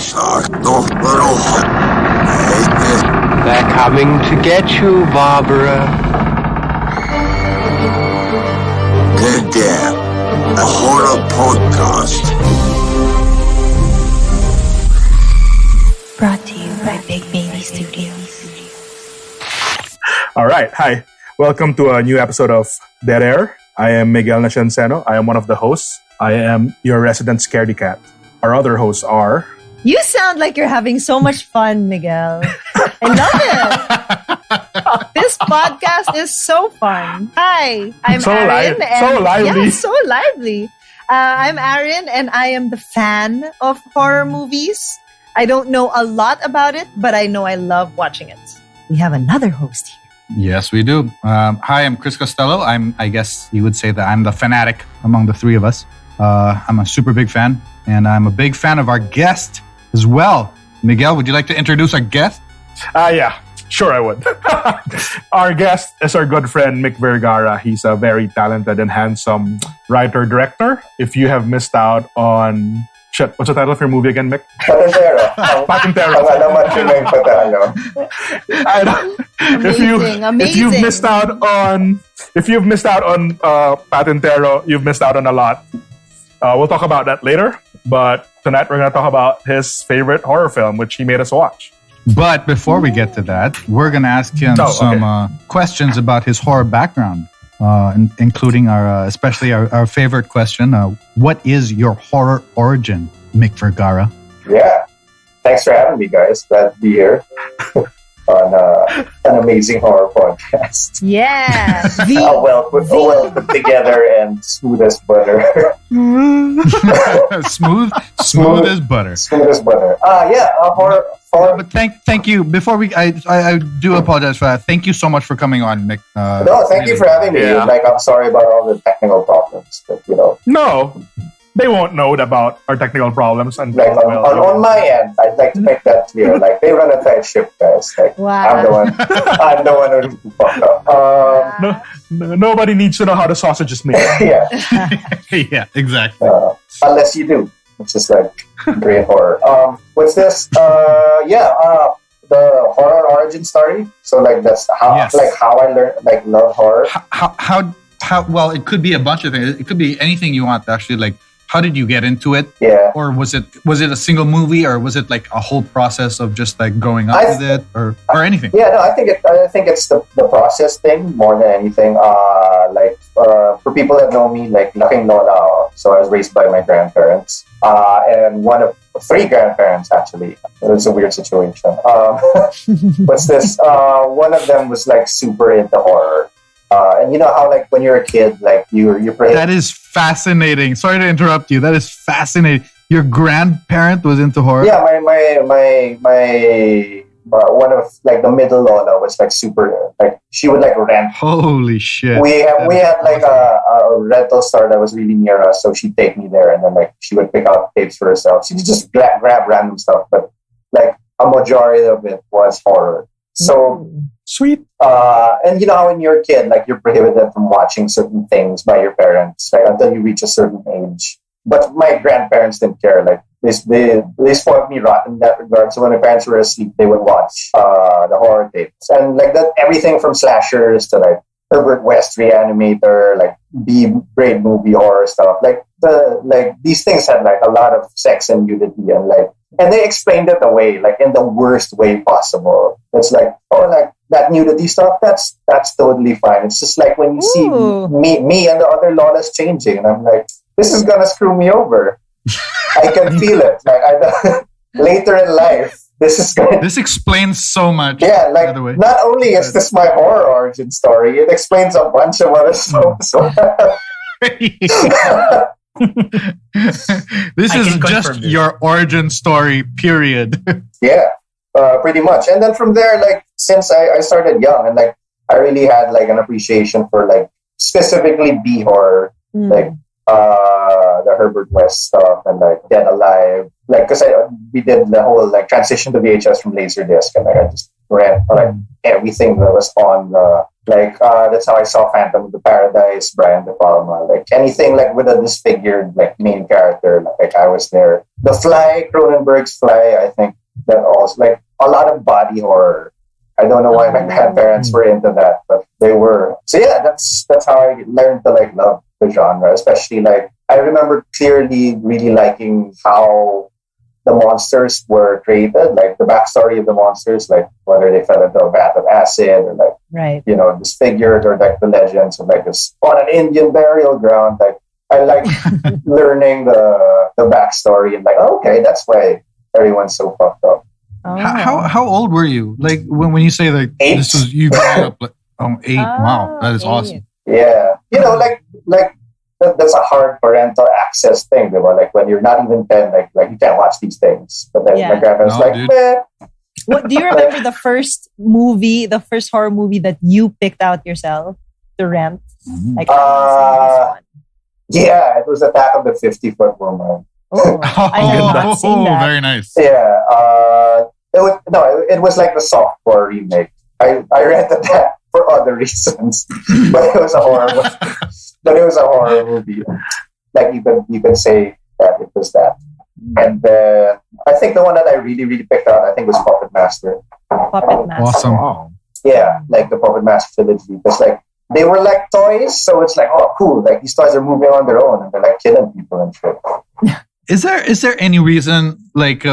Sakto, pero They're coming to get you, Barbara. Good day. A horror podcast. Brought to you by Big Baby Studios. All right. Hi. Welcome to a new episode of Dead Air. I am Miguel Nascianceno. I am one of the hosts. I am your resident scaredy cat. Our other hosts are... You sound like you're having so much fun, Miguel. I love it. This podcast is so fun. Hi, I'm So Aaron. so lively. Yeah, so lively. I'm Aaron, and I am the fan of horror movies. I don't know a lot about it, but I know I love watching it. We have another host here. Yes, we do. Hi, I'm Chris Costello. I guess you would say that I'm the fanatic among the three of us. I'm a super big fan, and I'm a big fan of our guest as well. Miguel, would you like to introduce our guest? Yeah. Sure, I would. Our guest is our good friend, Mihk Vergara. He's a very talented and handsome writer-director. If you have missed out on... Shit, what's the title of your movie again, Mick? Patintero. I don't- If you've missed out on Patintero, you've missed out on a lot. We'll talk about that later. But tonight we're going to talk about his favorite horror film, which he made us watch. But before we get to that, we're going to ask him some questions about his horror background, including especially our favorite question. What is your horror origin, Mihk Vergara? Yeah. Thanks for having me, guys. Glad to be here on an amazing horror podcast. Yeah. well put together and smooth as butter. smooth as butter. Smooth as butter. Horror. But thank you. Before I do apologize for that. Thank you so much for coming on, Mick. Thank you for having me. Yeah. I'm sorry about all the technical problems, but No, they won't know about our technical problems. And on my end, I'd like to make that clear. They run a tight ship, guys. Wow. I'm the one who fucked up. Nobody needs to know how the sausage is made. Yeah. Yeah, exactly. Unless you do. It's just great horror. What's this? The horror origin story. So that's how how I learned love horror. How well, it could be a bunch of things. It could be anything you want, actually. How did you get into it? Yeah. Or was it a single movie, or was it a whole process of just growing up with it, or anything? Yeah, no, I think it's the process thing more than anything. For people that know me, Laking Lola, so I was raised by my grandparents, and one of three grandparents actually. It was a weird situation. What's this? One of them was super into horror. And you know how when you're a kid, you're pretty... That is fascinating. Sorry to interrupt you. That is fascinating. Your grandparent was into horror? Yeah, my one of the middle Lola was super she would rent. Holy shit. We had a rental store that was really near us, so she'd take me there, and then she would pick out tapes for herself. She'd just grab random stuff, but a majority of it was horror. So Sweet. And you know how when you're a kid, you're prohibited from watching certain things by your parents, until you reach a certain age. But my grandparents didn't care. They spoiled me rotten in that regard. So when my parents were asleep, they would watch the horror tapes, and that everything from slashers to Herbert West Reanimator, B-grade movie horror stuff. These things had a lot of sex and nudity, and they explained it away in the worst way possible. It's that nudity stuff, that's totally fine. It's just when you see me and the other Lolas changing, and I'm this is gonna screw me over. I can feel it. Later in life, This explains so much. Yeah, by the way. Not only is this my horror origin story, it explains a bunch of other stuff. This is just your origin story, period. Yeah, pretty much. And then from there, since I started young, and I really had an appreciation for specifically B horror, the Herbert West stuff, and Dead Alive, because we did the whole transition to VHS from Laserdisc, and I just ran everything that was on Like that's how I saw Phantom of the Paradise, Brian De Palma. Like anything like with a disfigured like main character, like I was there. The Fly, Cronenberg's Fly, I think that also like a lot of body horror. I don't know why my grandparents were into that, but they were. So yeah, that's how I learned to like love the genre. Especially like I remember clearly really liking how the monsters were created, like the backstory of the monsters, like whether they fell into a vat of acid or like disfigured, or like the legends of like this on an Indian burial ground. Like I like learning the backstory and like, oh, okay, that's why everyone's so fucked up. Oh. How old were you? Like when you say like 8. this was you growing up like 8. Wow, that is 8. awesome. Yeah, like that's a hard parental access thing, diba? Like when you're not even 10, like you can't watch these things. But then my grandparents meh. What do you remember the first horror movie that you picked out yourself to rent? Like, yeah, it was Attack of the 50-Foot Woman. Oh, I have not seen that. Very nice. Yeah, it was like the softcore remake. I rented that for other reasons, but it was a horror. But it was a horror movie. Like you could say that it was that. And I think the one that I really really picked out, I think, was Puppet Master. Puppet Master. Awesome. Wow. Yeah, like the Puppet Master trilogy. Because like they were like toys, so it's like, oh cool, like these toys are moving on their own and they're like killing people and shit. Is there any reason like?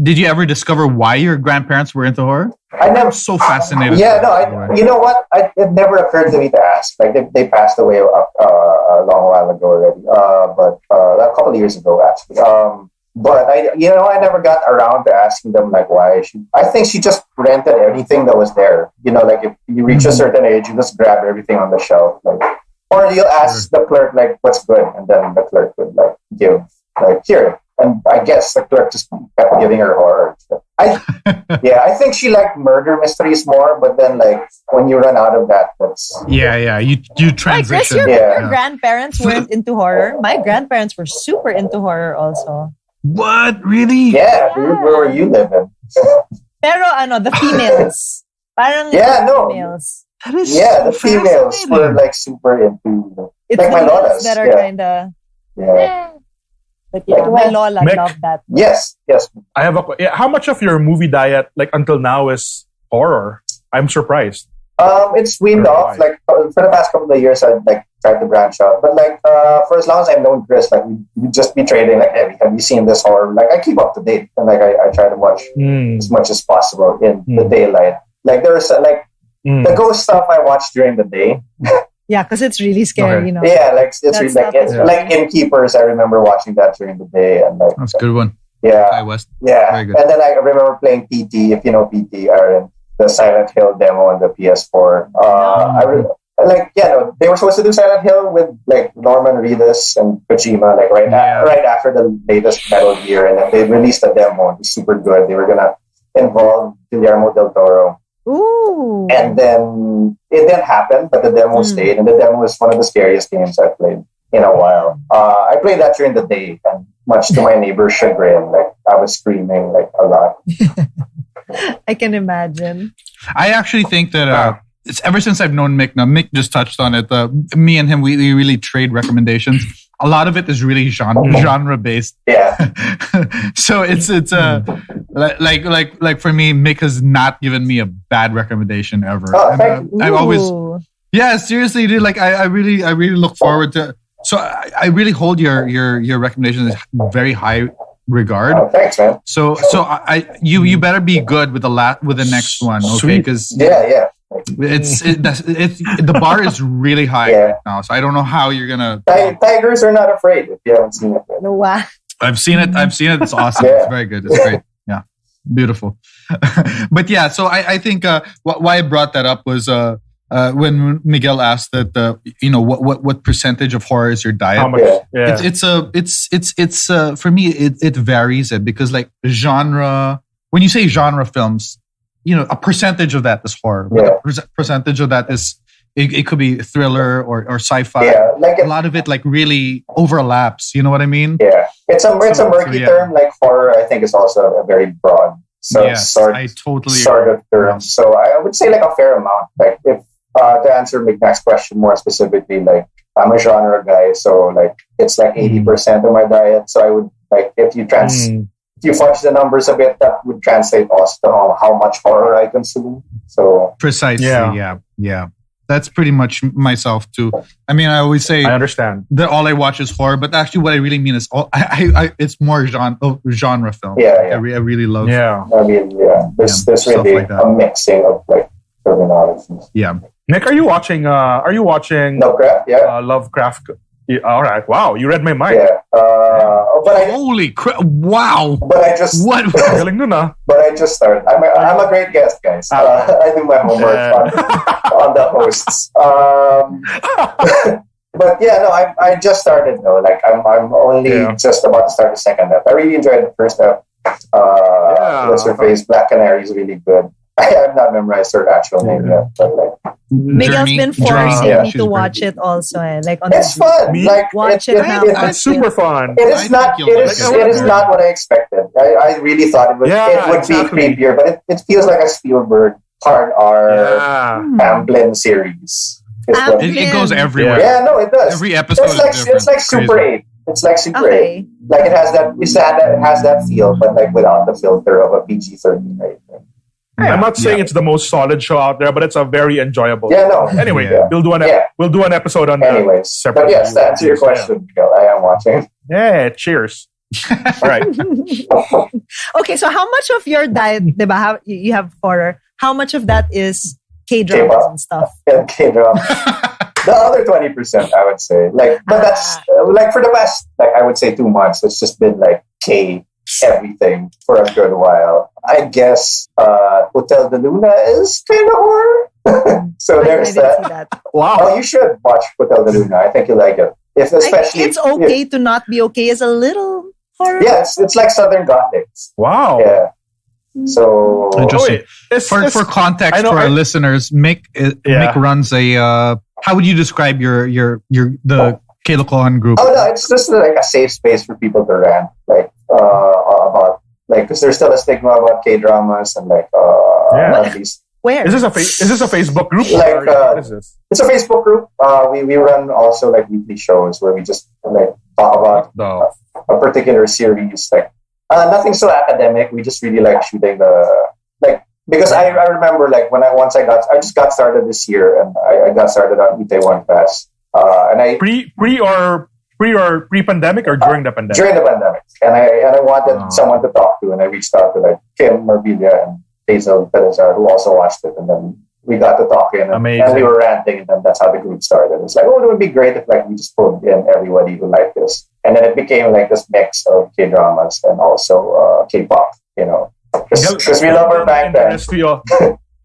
Did you ever discover why your grandparents were into horror? I never. I'm so fascinated. Yeah, no. You know what? It never occurred to me to ask. Like they passed away a long while ago already. But a couple of years ago actually. But I never got around to asking them like why she. I think she just rented everything that was there. You know, like if you reach a certain age, you just grab everything on the shelf, like, or you'll ask the clerk like what's good, and then the clerk would like give like here. And I guess the clerk just kept giving her horror. I think she liked murder mysteries more, but then like when you run out of that, that's you transition. Chris, your grandparents weren't into horror. My grandparents were super into horror also. What? Really? Yeah, dude, where were you living? Pero the females. Parang females. That is the females were like super into it's like my the males lolas that are kinda But my lola Mick, loved that. Yes. I have how much of your movie diet, like until now, is horror? I'm surprised. It's weaned off. Like for the past couple of years, I've like tried to branch out. But like for as long as I've known Chris, like we just be trading. Like, hey, have you seen this horror? Like I keep up to date, and like I try to watch as much as possible in the daylight. Like there's the ghost stuff I watch during the day. Yeah, because it's really scary, you know. Yeah, like it's really, like Innkeepers. I remember watching that during the day, and like that's a good one. Yeah, Hi, West. Yeah, very good. And then I remember playing PT. If you know PT, Aaron, the Silent Hill demo on the PS4. They were supposed to do Silent Hill with like Norman Reedus and Kojima, like right after the latest Metal Gear, and then they released a demo. It was super good. They were gonna involve Guillermo del Toro. Ooh. And then it didn't happen, but the demo stayed, and the demo was one of the scariest games I've played in a while. I played that during the day, and much to my neighbor's chagrin, like I was screaming like a lot. I can imagine. I actually think that it's ever since I've known Mick. Now Mick just touched on it. Me and him, we really trade recommendations. A lot of it is really genre based. Yeah. So it's like for me, Mick has not given me a bad recommendation ever. Oh, thank you. I always, seriously, dude. Like I really look forward to. So I really hold your recommendations in very high regard. Oh, thanks, man. So you better be good with the next one, okay? Because it's the bar is really high right now. So I don't know how you're gonna. Tigers are not afraid. If you haven't seen it yet. No, wow. I've seen it. It's awesome. It's very good. It's great. Yeah, beautiful. But yeah, so I think why I brought that up was when Miguel asked that what percentage of horror is your diet? How much? Yeah. It's for me it varies because like genre, when you say genre films, a percentage of that is horror. Yeah. A percentage of that is it could be thriller or sci-fi. Yeah, like a lot of it like really overlaps. You know what I mean? Yeah, it's a murky term. Like horror, I think is also a very broad So Yes, I totally sort agree. of terms. So I would say like a fair amount. Like if to answer McNack's question more specifically, like I'm a genre guy, so like it's like 80% of my diet. So I would like if you fudge the numbers a bit, that would translate also to how much horror I consume. So Precisely. Yeah. That's pretty much myself too. I mean, I always say I understand that all I watch is horror, but actually, what I really mean is it's more genre film. Yeah. I really love. Yeah. I mean, there's stuff really like that. a mixing of like terminologies. Yeah. Nick, are you watching Lovecraft? Yeah. Lovecraft? Yeah, all right. Wow, you read my mind. Yeah. But Holy crap! Wow. I just What? Galing nun, ah. But I just started. I'm a great guest, guys. I do my homework on the hosts. But yeah, no, I just started though. Like I'm only just about to start the second ep. I really enjoyed the first ep. What's her face? Black Canary is really good. I have not memorized her actual name yet, but like Miguel's been forcing me to watch it also. Like on it's fun. Like watch it now. It's super fun. It is not. It is not what I expected. I really thought it would be creepier, but it feels like a Spielberg hard R Amblin series. It goes everywhere. Yeah, no, it does. Every episode is different. It's like Super 8. It's like Super 8. Like it has that feel, but like without the filter of a PG-13 rating. I'm not saying it's the most solid show out there, but it's a very enjoyable. Yeah, no. Anyway, we'll do an episode on that. Separate. But yes, to answer your question, Miguel, I am watching. Yeah, cheers. All right. Okay, so how much of your diet, diba, you have horror? How much of that is K-dramas and stuff? Yeah, K-dramas. The other 20%, I would say. Like, but that's like for the past, like I would say 2 months. It's just been like K everything for a good while. I guess Hotel de Luna is kind of horror. So there's that. Wow. Oh, you should watch Hotel de Luna. I think you like it. Especially it's okay to not be okay is a little horror. Yeah, it's like Southern Gothic. Wow. Yeah. So interesting. For context for our listeners, Mick runs a. How would you describe the Kailokohan group? Oh no, it's just like a safe space for people to rant, like about like because there's still a stigma about K-dramas and like at least. Where is this a Facebook group? Like what is this? It's a Facebook group. We run also like weekly shows where we just like talk about a particular series. Like nothing so academic. We just really like shooting because I remember like I just got started this year and I got started on Itaewon Fest. And I pre-pandemic or during the pandemic? During the pandemic, and I wanted someone to talk to, and I reached out to like Kim Marvilla and Hazel Pelizar, who also watched it, and then we got to talking, and we were ranting, and then that's how the group started. It's like, it would be great if like we just pulled in everybody who liked this, and then it became like this mix of K-dramas and also K-pop, because we love our bank band.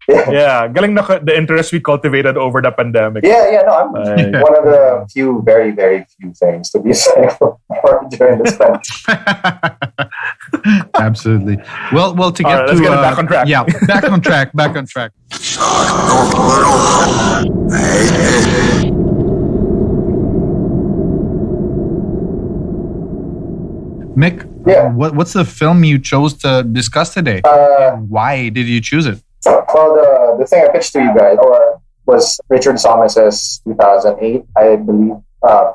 Yeah, galing na the interest we cultivated over the pandemic. Yeah, no, I'm one of the few, very, very few things to be thankful for during this time. Absolutely. Well, to get let's get it back on track. Yeah, back on track. Mick, what's the film you chose to discuss today? Why did you choose it? Well, the thing I pitched to you guys was Richard Somes' 2008, I believe,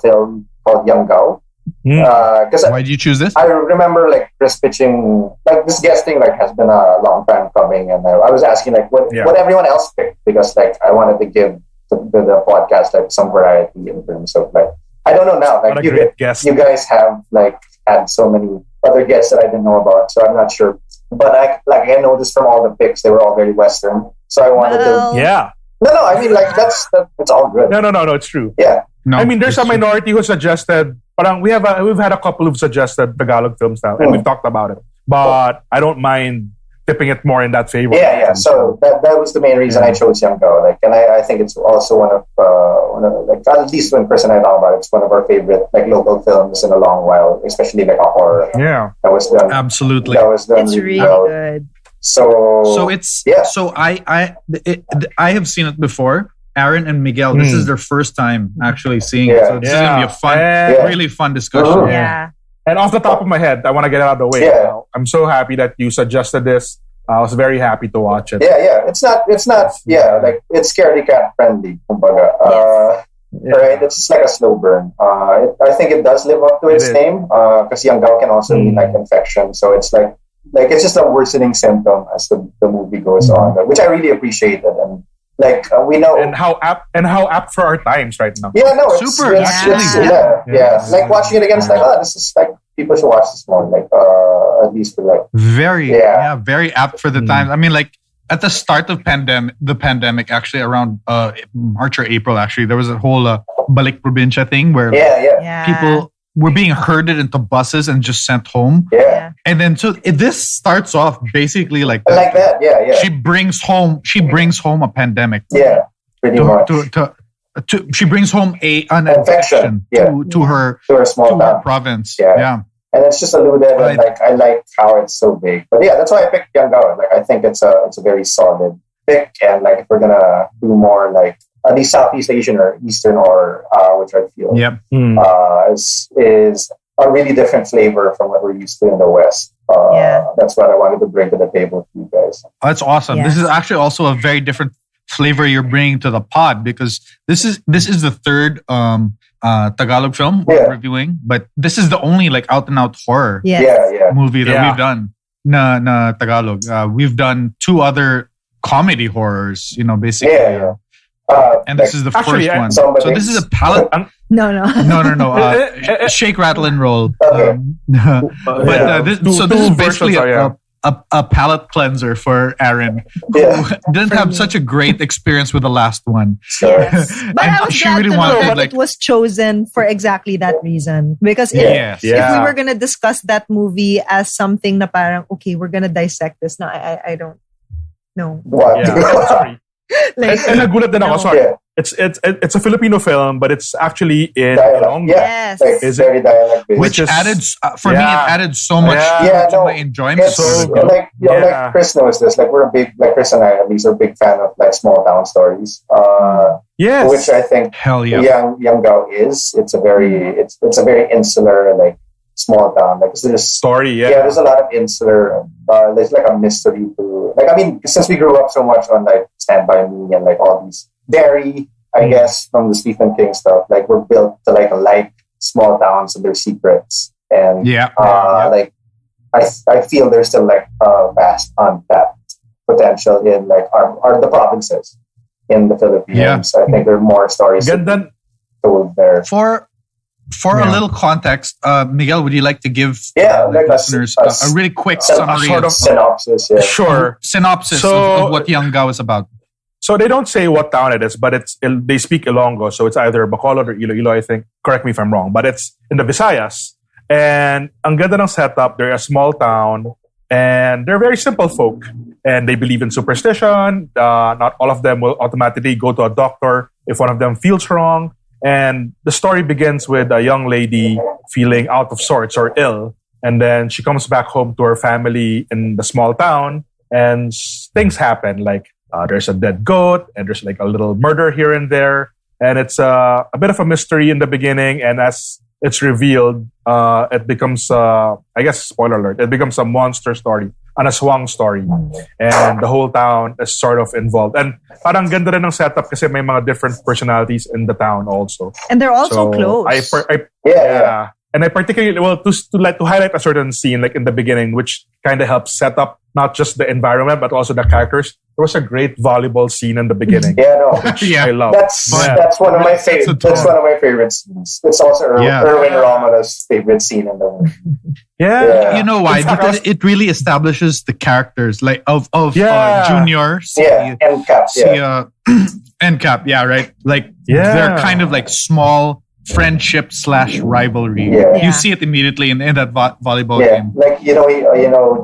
film called Yanggaw. Why did you choose this? I remember like Chris pitching, like this guesting like has been a long time coming, and I was asking like what everyone else picked, because like I wanted to give the podcast like some variety in terms of like I don't know now, like you guys have like had so many other guests that I didn't know about, so I'm not sure. But I noticed from all the picks, they were all very Western. So I wanted to. Yeah. No. I mean, like that's all good. No. It's true. Yeah. No, I mean, there's a minority who suggested. Parang we've had a couple who've suggested Tagalog films now, and we've talked about it. But I don't mind tipping it more in that favor. Yeah. So that was the main reason I chose Yanggaw. Like, and I think it's also one of like at least when Chris and I talk about it, it's one of our favorite like local films in a long while, especially like a horror. Yeah. That was done. Absolutely. That was done. It's really good. So it's So I have seen it before. Aaron and Miguel, this is their first time actually seeing it. So this is gonna be a fun, really fun discussion. Yeah. And off the top of my head, I want to get it out of the way. Yeah. I'm so happy that you suggested this. I was very happy to watch it. Yeah. It's not. Like it's scaredy cat friendly. Kumbaga. Right, it's just like a slow burn. I think it does live up to its name because Yanggaw can also mean like infection. So it's like it's just a worsening symptom as the movie goes on, which I really appreciated. And like we know, and how apt for our times right now. Yeah, no, it's super. It's like watching it again. It's like, this is like people should watch this more. Like at least for like very apt for the times. I mean, like. At the start of the pandemic, actually around March or April, actually, there was a whole Balik Probinsya thing where people were being herded into buses and just sent home. Yeah. And then this starts off basically like that. Yeah. She brings home a pandemic. Yeah, pretty much. She brings home an infection to her small town province. Yeah. And it's just alluded, and like I like how it's so big. But yeah, that's why I picked Yanggaw. Like I think it's a very solid pick. And like if we're gonna do more like at least Southeast Asian or Eastern horror, which I feel is a really different flavor from what we're used to in the West. That's what I wanted to bring to the table to you guys. That's awesome. Yeah. This is actually also a very different flavor you're bringing to the pod because this is the third Tagalog film we're reviewing, but this is the only like out and out horror movie that we've done. Na Tagalog. We've done 2 other comedy horrors, basically. And this is the first one. So this is a palette. No. Shake, rattle, and roll. Okay. This is basically a palate cleanser for Aaron, who didn't have such a great experience with the last one. Yes. But I was glad to know that it was chosen for exactly that reason. Because if we were going to discuss that movie as something na parang, okay, we're going to dissect this. No, I don't know. What? Yeah. Sorry. And nagulat din ako, sorry. It's a Filipino film, but it's actually in Ilonggo. Yes. Like, is very dialect based. Which added, for me, it added so much to my enjoyment. It's like Chris knows this. Like Chris and I at least are big fan of like small town stories. Which I think Yanggaw is. It's a very insular like small town. Like there's story. There's a lot of insular. There's like a mystery to like. I mean, since we grew up so much on like Stand By Me and like all these very, I guess, from the Stephen King stuff, like we're built to like small towns and their secrets. And like I feel there's still like vast untapped potential in like the provinces in the Philippines. I think there are more stories told there. For a little context, Miguel, would you like to give listeners a really quick summary? Sort of synopsis. Yeah. Sure. Synopsis of what Yanggaw is about. So they don't say what town it is, but they speak Ilonggo. So it's either Bacolod or Iloilo, I think. Correct me if I'm wrong. But it's in the Visayas. And ang ganda ng setup, they're a small town. And they're very simple folk. And they believe in superstition. Not all of them will automatically go to a doctor if one of them feels wrong. And the story begins with a young lady feeling out of sorts or ill. And then she comes back home to her family in the small town. And things happen. Like there's a dead goat. And there's like a little murder here and there. And it's a bit of a mystery in the beginning. And as it's revealed, it becomes, I guess, spoiler alert, it becomes a monster story. An aswang story. And the whole town is sort of involved. And parang ganda rin ng setup kasi may mga different personalities in the town also. And they're also close. And I particularly, to highlight a certain scene like in the beginning, which kind of helps set up not just the environment, but also the characters. There was a great volleyball scene in the beginning. I love. That's one of my favorite. That's one of my favorite scenes. It's also Erwin Romano's favorite scene in the movie. You know why? Because it really establishes the characters like of Junior, NCAP, right? Like they're kind of like small friendship / rivalry. You see it immediately in that volleyball game. Like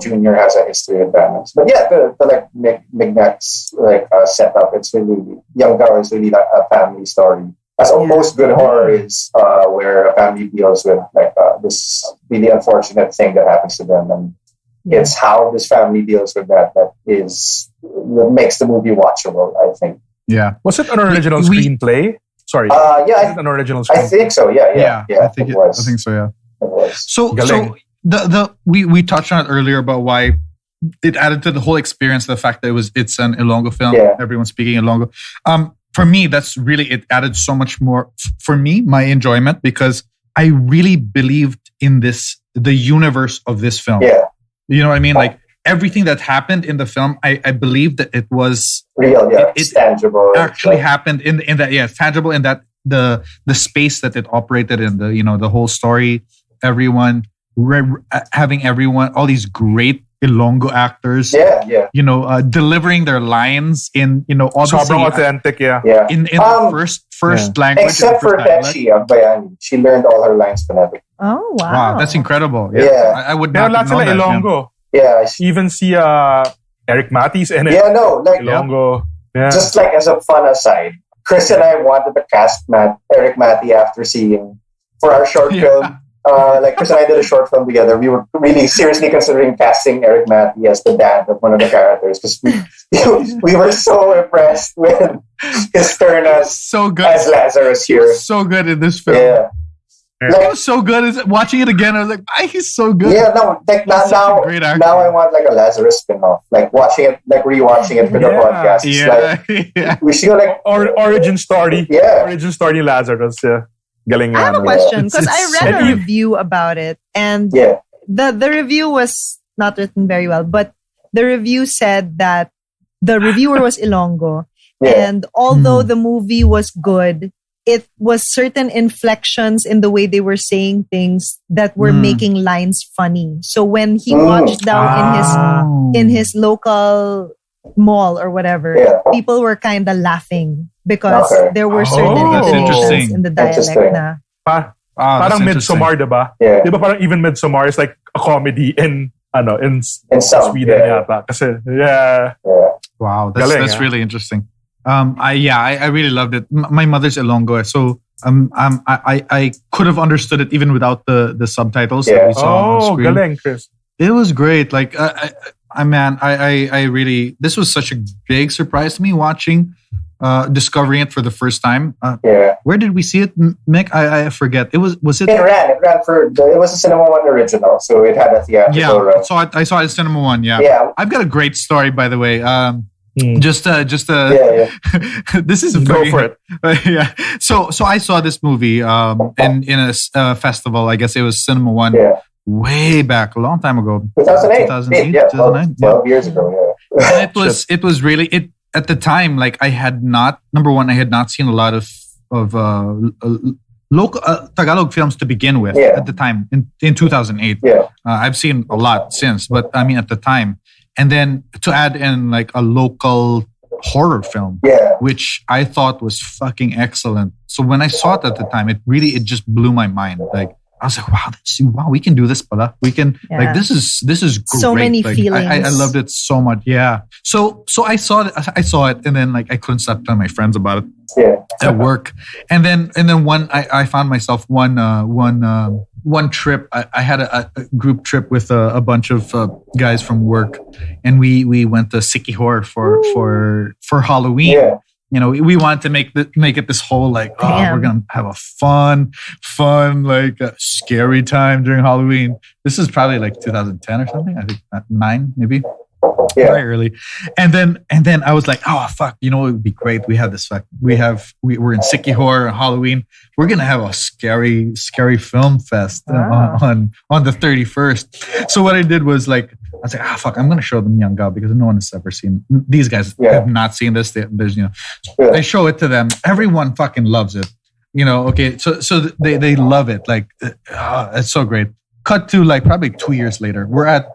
Junior has a history of violence, but the like Mignac's like setup. It's really Yanggaw is really like a family story. As most good horror is, where a family deals with like this really unfortunate thing that happens to them, and it's how this family deals with that makes the movie watchable. I think. Yeah. Was it an original screenplay? Sorry. An original screenplay. I think so. Yeah. I think so. Yeah. It was. So we touched on it earlier about why it added to the whole experience. The fact that it's an Ilonggo film. Yeah. Everyone's speaking Ilonggo. For me, that's really, it added so much more for me, my enjoyment, because I really believed in the universe of this film. Yeah. You know what I mean? Like everything that happened in the film, I believed that it was real. Yeah, it's tangible. Actually happened in that. Yeah, tangible in that the space that it operated in. The whole story. Everyone having all these great Ilonggo actors. Yeah. Delivering their lines in sobrang authentic. Yeah. In the first language. Except for Tetchi of Bayani, she learned all her lines phonetically. Oh wow! Wow, that's incredible. Yeah. I would not have known that. Ilonggo. Yeah. Even see Eric Matis in it. Yeah, no, like Ilonggo. Yeah. Just like as a fun aside, Chris and I wanted to cast Eric Mati after seeing for our short film. Like Chris and I did a short film together. We were really seriously considering casting Eric Mati as the dad of one of the characters because we were so impressed with his turn as Lazarus here. So good in this film. Yeah. Like, it was so good. Watching it again, I was like, he's so good. Yeah, no, like now I want like a Lazarus spin-off. Like watching it, like rewatching it for the podcast. Yeah. We should like origin story. Yeah. Origin story Lazarus. Yeah. Galing I have a question because I read a review about it, and the review was not written very well, but the review said that the reviewer was Ilonggo, and although the movie was good, it was certain inflections in the way they were saying things that were making lines funny. So when he watched down in his local mall or whatever, people were kind of laughing because there were certain inflections in the dialect na. Parang Midsommar, diba? Yeah. Diba parang even Midsommar is like a comedy in Sweden yata. Kasi, Wow, that's really interesting. I really loved it. My mother's Ilonggo, so I could have understood it even without the subtitles that we saw on screen. Galing, Chris. It was great. Like, I really, this was such a big surprise to me watching, discovering it for the first time. Where did we see it, Mick? I forget. It was it? It was a Cinema One original, so it had a theatrical run. I saw it in Cinema One. Yeah. I've got a great story, by the way. This is go for it. So I saw this movie in a festival. I guess it was Cinema One. Way back, a long time ago. 2008. 2009. 12 years ago. And it was really at the time. Like I had not seen a lot of local Tagalog films to begin with at the time in 2008. I've seen a lot since, but I mean at the time. And then to add in like a local horror film, which I thought was fucking excellent. So when I saw it at the time, it just blew my mind. Like I was like, wow, we can do this, pala. We can like this is great. So many like, feelings. I loved it so much. Yeah. So I saw it, and then like I couldn't stop telling my friends about it at work. And then I found myself one trip. I had a group trip with a bunch of guys from work, and we went to Siquijor for Halloween. Yeah. You know, we wanted to make it this whole like, we're gonna have a fun, like scary time during Halloween. This is probably like 2010 or something. I think 9 maybe. Very early. And then I was like, oh fuck, you know, it would be great. We have this we're in Siquijor on Halloween. We're gonna have a scary film fest on the 31st. So what I did was like, I was like, fuck, I'm gonna show them Yanggaw because no one has ever seen. These guys have not seen this. There's I show it to them. Everyone fucking loves it. You know, okay, so they love it. Like, it's so great. Cut to like probably 2 years later. We're at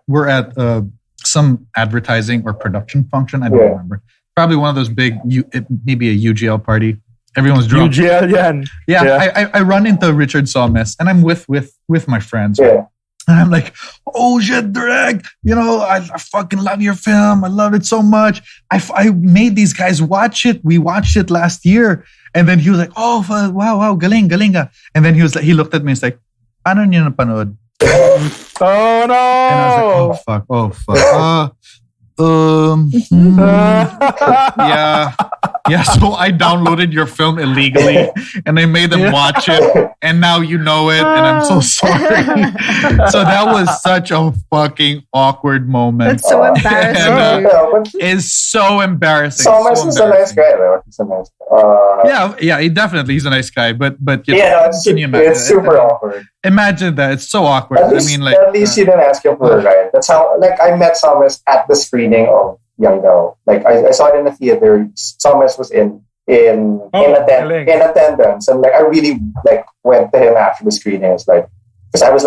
some advertising or production function. I don't remember. Probably one of those big, maybe a UGL party. Everyone's drunk. UGL, I run into Richard Somes, and I'm with my friends. Yeah. And I'm like, oh shit, Direct, you know, I fucking love your film. I love it so much. I made these guys watch it. We watched it last year. And then he was like, oh, wow, galing. And then he looked at me and was like, paano niyo napanood? Oh no! And I was like, oh fuck. Yeah. Yeah, so I downloaded your film illegally and I made them watch it, and now you know it, and I'm so sorry. So that was such a fucking awkward moment. That's so embarrassing. It's so embarrassing. Somes is a nice guy, though. He's a nice guy. Yeah, he's a nice guy, but you know, can you imagine? It's super awkward. Imagine that. It's so awkward. At least you didn't ask him for a ride. That's how. Like, I met Somes at the screening of Yanggaw. Like, I saw it in the theater. Somes was in attendance, and like I really like went to him after the screening. It's like, because I was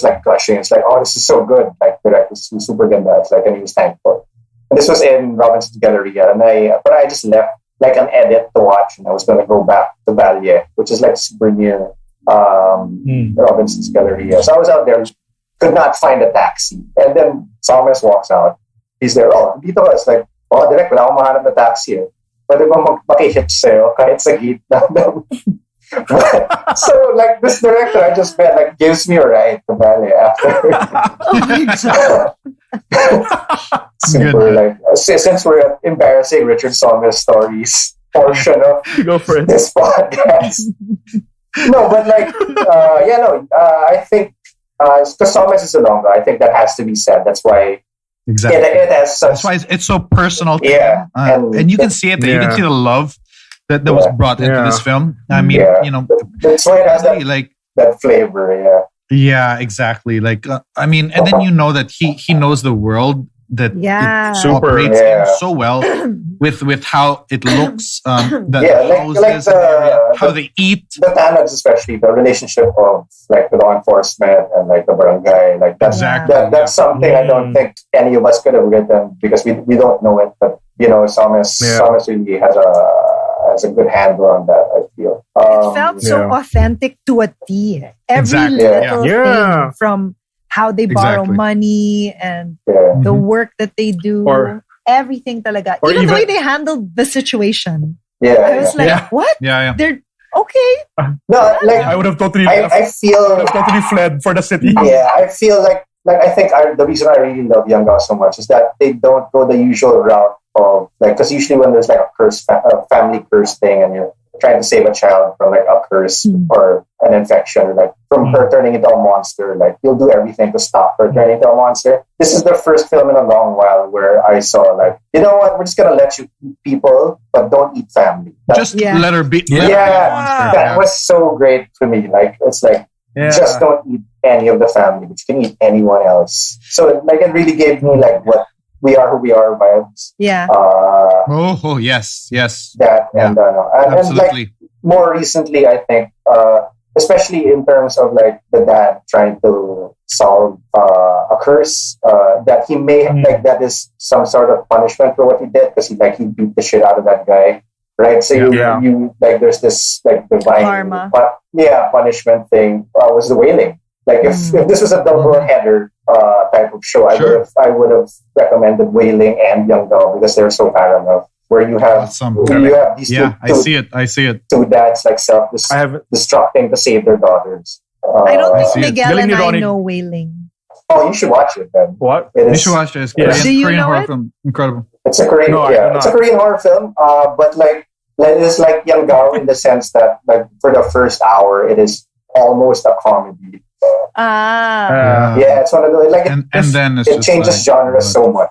like gushing. It's like, oh, this is so good. Like, the director's super good. It's like, and he was thankful. And this was in Robinson's Galleria, and I just left like an edit to watch, and I was going to go back to Balye, which is like super near Robinson's Galleria. So I was out there, could not find a taxi, and then Somes walks out. He's there. Oh, dito ka. It's like, oh, direct, wala akong mahanap na taxi. Pwede ba makihitch sa'yo kahit sa gitna? So, like, this director I just met, like, gives me a ride to Balye after. Super, like, since we're at embarrassing Richard Somes stories portion of this podcast. No, but like, I think, because Somes is a longer, I think that has to be said. That's why. Exactly. It has such, that's why it's so personal. Yeah, and you can see it. You can see the love that was brought into this film. I mean, you know, that's why it has that flavor. Yeah, exactly. Like, I mean, and then you know that he knows the world that it operates in so well with how it looks, the houses, how they eat. The Tanags, especially the relationship of like the law enforcement and like the barangay, like that's something I don't think any of us could have written because we don't know it, but you know, Somes really has a good handle on that, I feel. It felt so authentic to a T. Every little thing, from how they borrow money and the work that they do, everything talaga. Even the way they handled the situation. I was like, what? They're okay. No, like I would have totally fled for the city. Yeah, I feel like I think the reason I really love Yanggaw so much is that they don't go the usual route of like, because usually when there's like a family curse thing and you're trying to save a child from like a curse or an infection, like from her turning into a monster, like you'll do everything to stop her turning into a monster. This is the first film in a long while where I saw like, you know what, we're just gonna let you eat people, but don't eat family. Let her be. That was so great for me. Like it's like just don't eat any of the family, but you can eat anyone else. So like it really gave me like what we are who we are vibes. Yes. That and absolutely. And like more recently, I think, especially in terms of like the dad trying to solve a curse that he may like that is some sort of punishment for what he did because he beat the shit out of that guy, right? So you like there's this like divine karma, punishment thing was the wailing. Like if this was a double header type of show, I would have recommended Wailing and Yanggaw because they're so parallel. Where you have these I see it. Two dads like self-destructing to save their daughters. I don't think Miguel and I know Wailing. Oh, you should watch it then. What? You should watch it. It's Korean horror film. Incredible. It's a Korean it's a Korean horror film. But like it is like Yanggaw in the sense that like for the first hour it is almost a comedy. It's one of those like then it changes genre so much.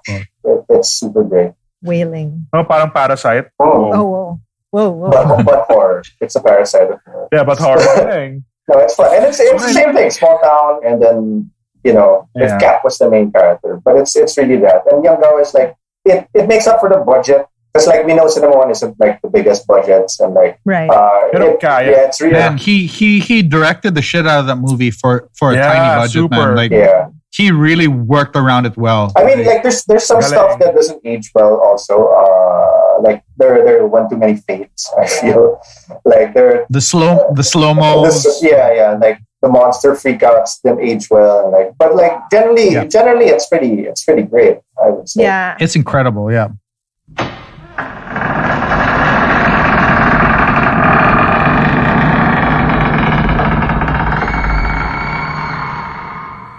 It's super great. Wailing. Oh, parang Parasite. Whoa. But horror. It's a Parasite. Yeah, but horror thing. No, it's fun. And it's the same thing. Small town, and then, you know, if Cap was the main character. But it's really that. And Yanggaw is like, it makes up for the budget. Because like we know Cinema One isn't like the biggest budgets and like it's really and he directed the shit out of that movie for a tiny budget, man. Like he really worked around it well. I mean, like there's some stuff that doesn't age well also. Like there are one too many fates, I feel. Like the slow-mo. Like the monster freakouts didn't age well and like but like generally it's pretty great, I would say. Yeah. It's incredible, yeah.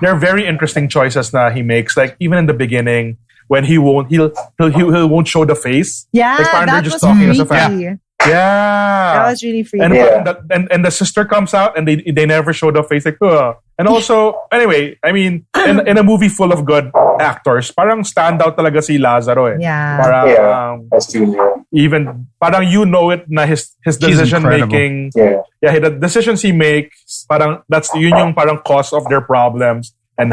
There are very interesting choices that he makes. Like even in the beginning, when he won't show the face. Yeah, like, that they're just was talking freaky. as a fan. Yeah, that was really freaky. And the sister comes out and they never show the face, like, ugh. And also, anyway, I mean, in a movie full of good actors, parang standout talaga si Lazaro eh. Yeah. Parang, as junior. even parang it na his decision making. Yeah, the decisions he makes, parang that's yun yung parang cause of their problems, and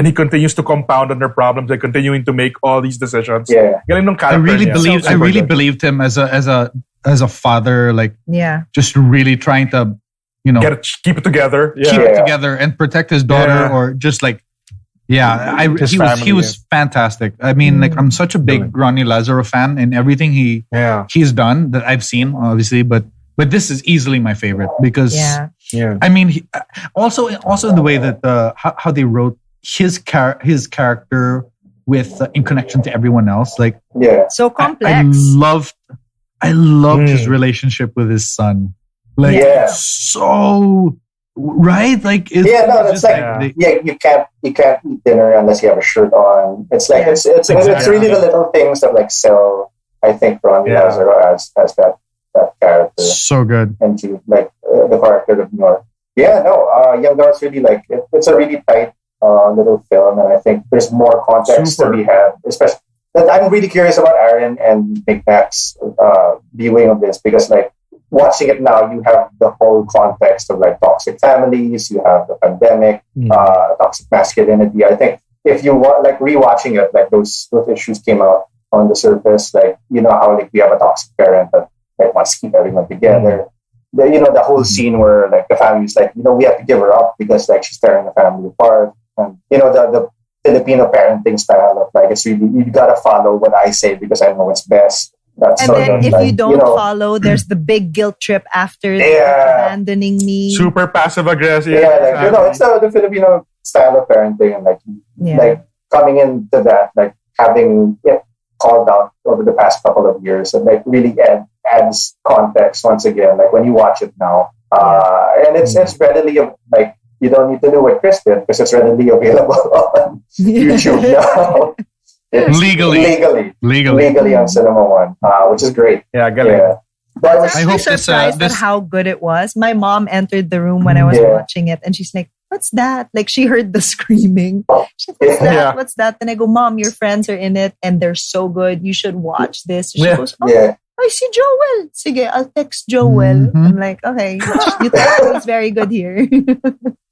he continues to compound on their problems by continuing to make all these decisions. Yeah, galing nung character I really believed him as a father, like just really trying to, you know, keep it together, keep it together and protect his daughter, or just like, he was fantastic. I mean, like, I'm such a big Ronnie Lazaro fan, and everything he's done that I've seen, obviously, but this is easily my favorite because I mean, also in the way that how they wrote his character with in connection to everyone else, like so complex. I loved his relationship with his son. Like, so right, like it's, that's like you can't eat dinner unless you have a shirt on. It's like it's really the little things that like sell. I think Ronnie Lazaro as that character. So good. And to like the character of New York. Yanggaw is really like it's a really tight little film, and I think there's more context to be had, especially. I'm really curious about Aaron and Big Mac's viewing of this, because like watching it now, you have the whole context of like toxic families, you have the pandemic, toxic masculinity. I think if you want like rewatching it, like those issues came out on the surface, like, you know how like we have a toxic parent that like wants to keep everyone together. The whole scene where like the family's like, we have to give her up because like she's tearing the family apart, and the Filipino parenting style of like, it's really, you gotta follow what I say because I know what's best. That's and then if you don't follow, there's the big guilt trip after abandoning me. Super passive aggressive. It's the Filipino style of parenting, and like coming into that, like having it called out over the past couple of years, and like really adds context once again. Like when you watch it now, and it's readily like. You don't need to do what Chris did because it's readily available on YouTube now. Legally on Cinema One, which is great. But I was surprised at how good it was. My mom entered the room when I was watching it, and she's like, "What's that?" Like she heard the screaming. She's like, "What's that? What's that?" And I go, "Mom, your friends are in it, and they're so good. You should watch this." She goes, I see Joel. Sige, I'll text Joel. I'm like, okay, you think he's very good here.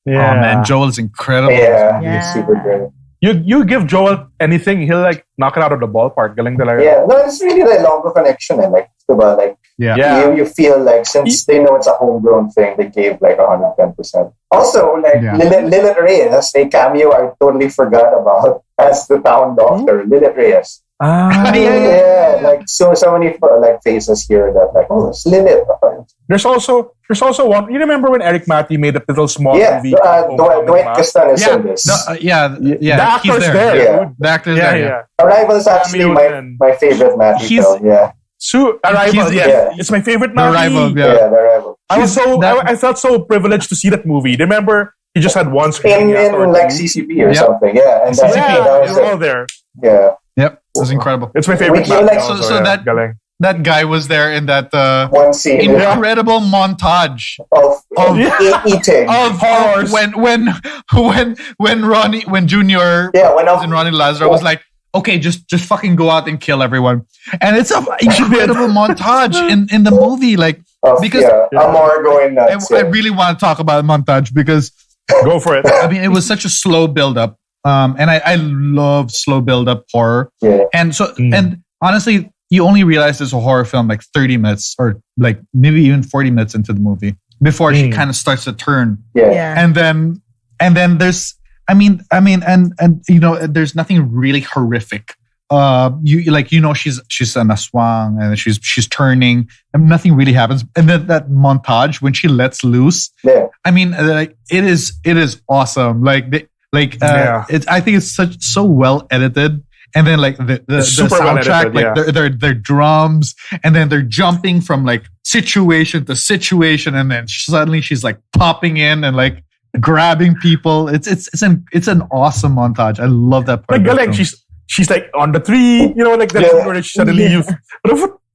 Oh man, Joel's incredible. He's super great. You give Joel anything, he'll like knock it out of the ballpark. Galing talaga. It's really like longer connection, and like, diba, like you feel like since they know it's a homegrown thing, they gave like 110%. Also, like Lilith Reyes, a cameo I totally forgot about as the town doctor, Lilith Reyes. Like so many like faces here that like, oh, it's Lilith. There's also one. You remember when Eric Matty made a little small movie? Dwight Castan is in this. The actor's there. The actor's there. Arrival is actually my favorite Matty film. Arrival. It's my favorite Matty. Arrival. The Arrival. I felt so privileged to see that movie. Remember, he just had one screen in like CCP or something. Yeah, and that was all there. Yeah. Yep, it was incredible. It's my favorite. That guy was there in that one scene, incredible montage of eating of horrors. When Junior and Ronnie Lazaro was like, okay, just fucking go out and kill everyone, and it's an incredible montage in the movie, like because Amar going nuts. I really want to talk about the montage because go for it. I mean, it was such a slow build up. And I love slow build-up horror. And so, and honestly, you only realize there's a horror film like 30 minutes or like maybe even 40 minutes into the movie before she kind of starts to turn. And then there's, and there's nothing really horrific. She's an aswang and she's turning and nothing really happens. And then that montage when she lets loose, I mean, it is awesome. I think it's so well edited, and then like the soundtrack, like their drums, and then they're jumping from like situation to situation, and then suddenly she's like popping in and like grabbing people. It's an awesome montage. I love that part. Like, she's like on the tree, like that where she suddenly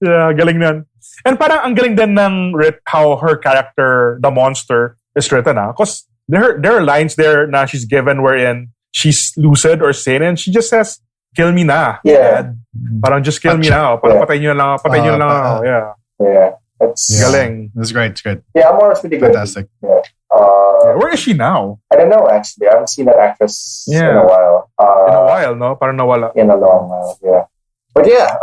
galing nan. And parang ang galing din ng how her character, the monster, is written. Because there are lines there na she's given wherein she's lucid or sane and she just says, kill me na. Yeah. Parang just kill me now. Parang patayin nyo lang ako. Yeah. Yeah. It's galing. It's great. It's good. Yeah, Amora's pretty good. Fantastic. Yeah. Where is she now? I don't know, actually. I haven't seen that actress in a while. In a while, no? Parang nawala. In a long while, yeah. But yeah,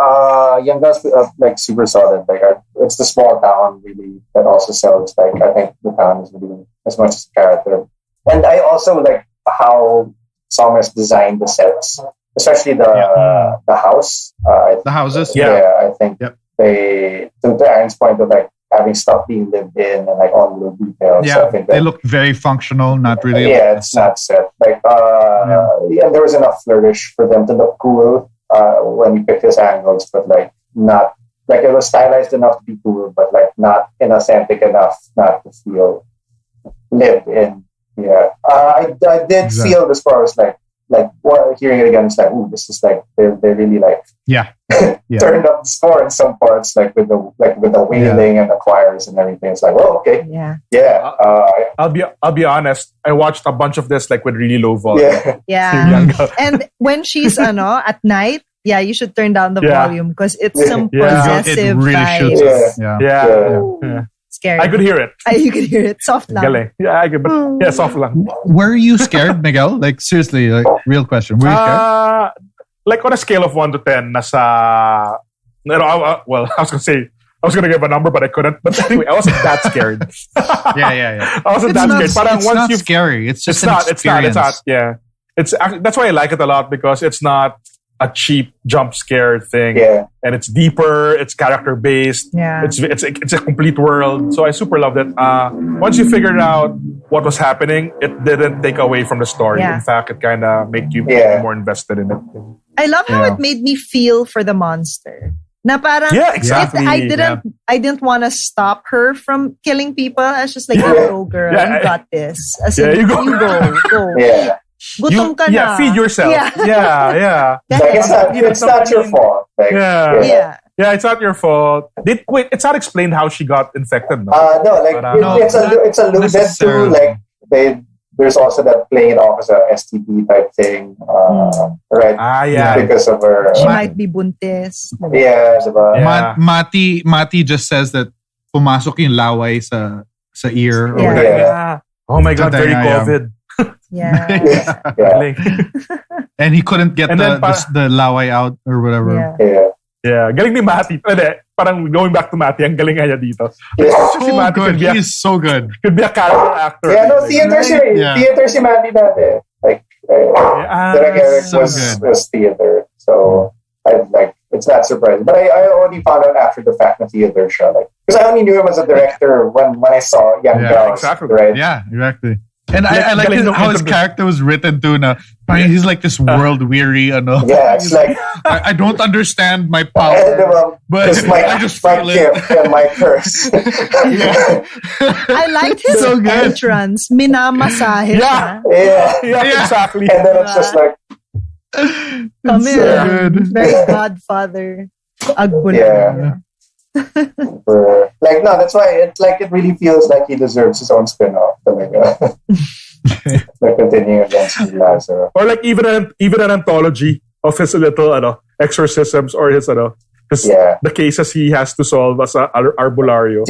Yanggaw's like super solid. Like it's the small town really that also sells. Like I think the town is really as much as the character. And I also like how Somes designed the sets, especially the house. The houses, I think they, to Aaron's point of like having stuff being lived in and like all the details. Yeah, I think they look very functional, not really. Yeah, it's not set. Like, and there was enough flourish for them to look cool when you picked his angles, but like not like it was stylized enough to be cool, but like not inauthentic enough not to feel lived in. Yeah, I did feel as far as like hearing it again, it's like, ooh, this is like they really like turned up the score in some parts, like with the wailing and the choirs and everything. It's like, oh, okay, yeah. I'll be honest. I watched a bunch of this like with really low volume. And when she's at night, you should turn down the volume because it's some possessive vibes. Yeah. Scary. I could hear it. You could hear it. Soft lang. Galing. Yeah, I could. But soft lang. Were you scared, Miguel? Like seriously, like real question. Were you scared? Like on a scale of 1 to 10, nasa. I was gonna give a number, but I couldn't. But anyway, I wasn't that scared. Yeah. I wasn't that scared. Parang it's not scary. It's just It's not. Yeah. It's actually, that's why I like it a lot because it's not a cheap jump scare thing, and it's deeper. It's character based. Yeah, it's a complete world. So I super loved it. Once you figured out what was happening, it didn't take away from the story. In fact, it kind of made you more invested in it. I love how it made me feel for the monster. Na parang, exactly. I didn't want to stop her from killing people. I was just like, you go, girl, you got this. As in, you go. Yeah. Gutom ka na. Feed yourself. Yeah. Like it's not your fault. Like, it's not your fault. It's not explained how she got infected. No, it's alluded to. Like there's also that playing it off as a STD type thing, right? Because of her. She might be buntis. Yeah. Mati just says that pumasok yung laway sa ear. Oh my God, very COVID. Yeah. And he couldn't get the laway out or whatever. Yeah. Galing ni Mati. Parang going back to Mati, ang galing niya dito. Si Mati he's so good. Could be a character actor. Yeah, no, theater si Mati dati. Like, Derek was theater. So, it's not surprising. But I only found out after the fact na theater siya. Because I only knew him as a director when I saw Yanggaw. Exactly. Right? Yeah, exactly. And I like how his character was written too. He's like this world weary. Yeah, it's like I don't understand my power, but I just feel it. And my curse. I liked his entrance. Minamasahe siya. Yeah, exactly. And then it's just like, come here, so good. Very Godfather. Agbula. That's why it really feels like he deserves his own spin-off. Like continuing against Lazaro. Or like even an anthology of his little exorcisms or his the cases he has to solve as a arbulario.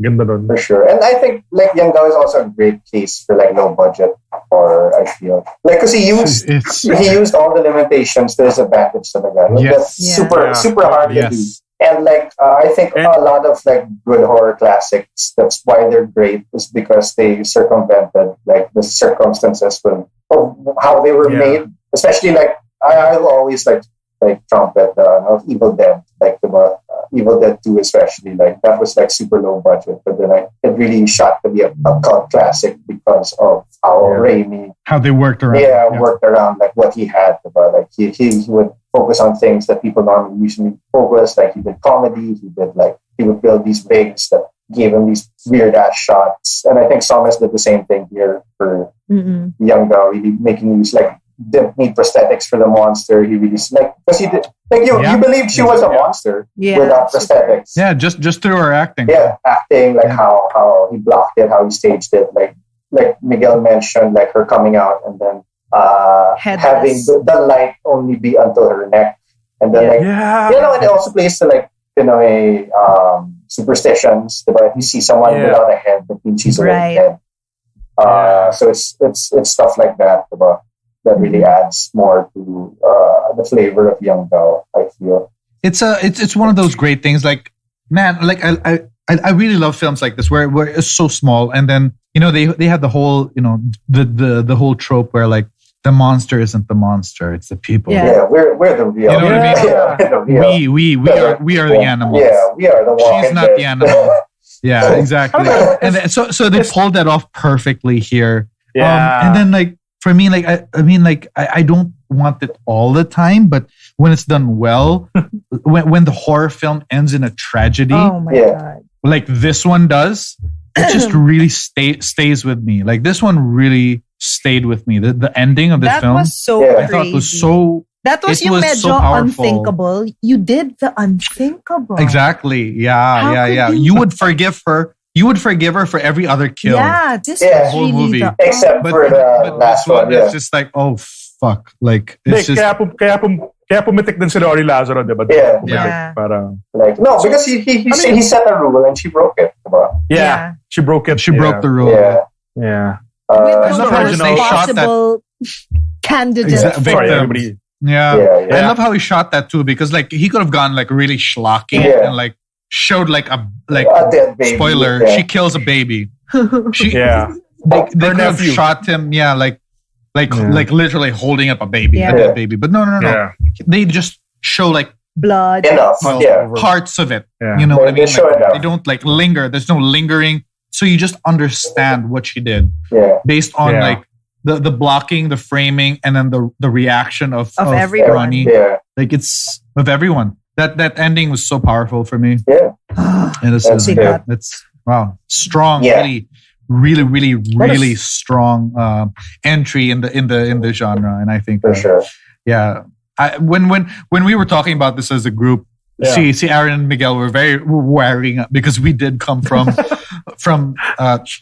Ganda nun. For sure. And I think like Yanggaw is also a great case for like low budget horror, I feel. Like because he used all the limitations to his advantage. That's super hard to do. And I think a lot of like good horror classics, that's why they're great, is because they circumvented like the circumstances of how they were made. Especially like I will always like trumpet Evil Dead, like the Evil Dead 2 especially. Like that was like super low budget, but then it really shot to be a cult classic because of how Raimi, how they worked around. Worked around like what he had. Like he would focus on things that people normally usually focus. Like he did comedy. He would build these rigs that gave him these weird ass shots. And I think Somes did the same thing here for Yanggaw, really making use like didn't need prosthetics for the monster. He really because he did you believed she was a monster without prosthetics. Yeah, just through her acting. Yeah, acting like how he blocked it, how he staged it, like Miguel mentioned, like her coming out and then having the light only be until her neck, and then and it also plays to like superstitions. If you see someone without a head, that means she's already dead. So it's stuff like that that really adds more to the flavor of Yanggaw, I feel. It's one of those great things. Like, man, like I really love films like this where it's so small, and then they had the whole the whole trope where like the monster isn't the monster, it's the people. Yeah, we're the real. You know what I mean? We are the animals. Yeah, we are the one. She's not the animal. Yeah, exactly. And so they pulled that off perfectly here. Yeah. And then like for me, like I don't want it all the time, but when it's done well, when the horror film ends in a tragedy, oh my god, like this one does, it just really stays with me. Like this one really stayed with me. The ending of the film, was so crazy. I thought was so. That was yung medyo unthinkable. You did the unthinkable. Exactly. Yeah. You would forgive her. You would forgive her for every other kill. Yeah, this was whole really movie. Except for the last one. It's just like, oh fuck. Like it's just. Kaya pumitik din si Rory Lazaro, diba? Yeah. Parang, like no, because he set a rule and she broke it. Diba? Yeah, she broke it. She broke the rule. Yeah. With the original possible candidates. Victims. Yeah. I love how he shot that too, because like he could have gone like really schlocky and like showed like a dead baby. Spoiler. She kills a baby. They could have shot him. Yeah, like literally holding up a baby, a dead baby. But no. Yeah. They just show like blood, parts of it. Yeah. You know what I mean? Like, they don't like linger. There's no lingering. So you just understand what she did based on like the blocking, the framing, and then the reaction of everyone. Ronnie. Like it's of everyone. That ending was so powerful for me. Yeah. And it's wow. Strong, really strong entry in the genre. And I think for sure. Yeah. When we were talking about this as a group, see Aaron and Miguel were very worrying up because we did come from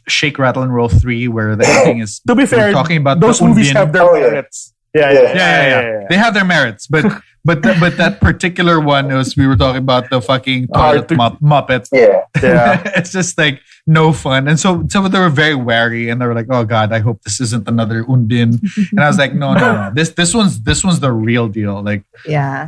Shake, Rattle, and Roll 3, where the ending is. To be fair, talking about those movies have their merits. Yeah. They have their merits, but that particular one was, we were talking about the fucking toilet Muppet. Yeah. It's just like no fun, and so they were very wary, and they were like, "Oh God, I hope this isn't another Undin." And I was like, "No. This one's the real deal." Like, I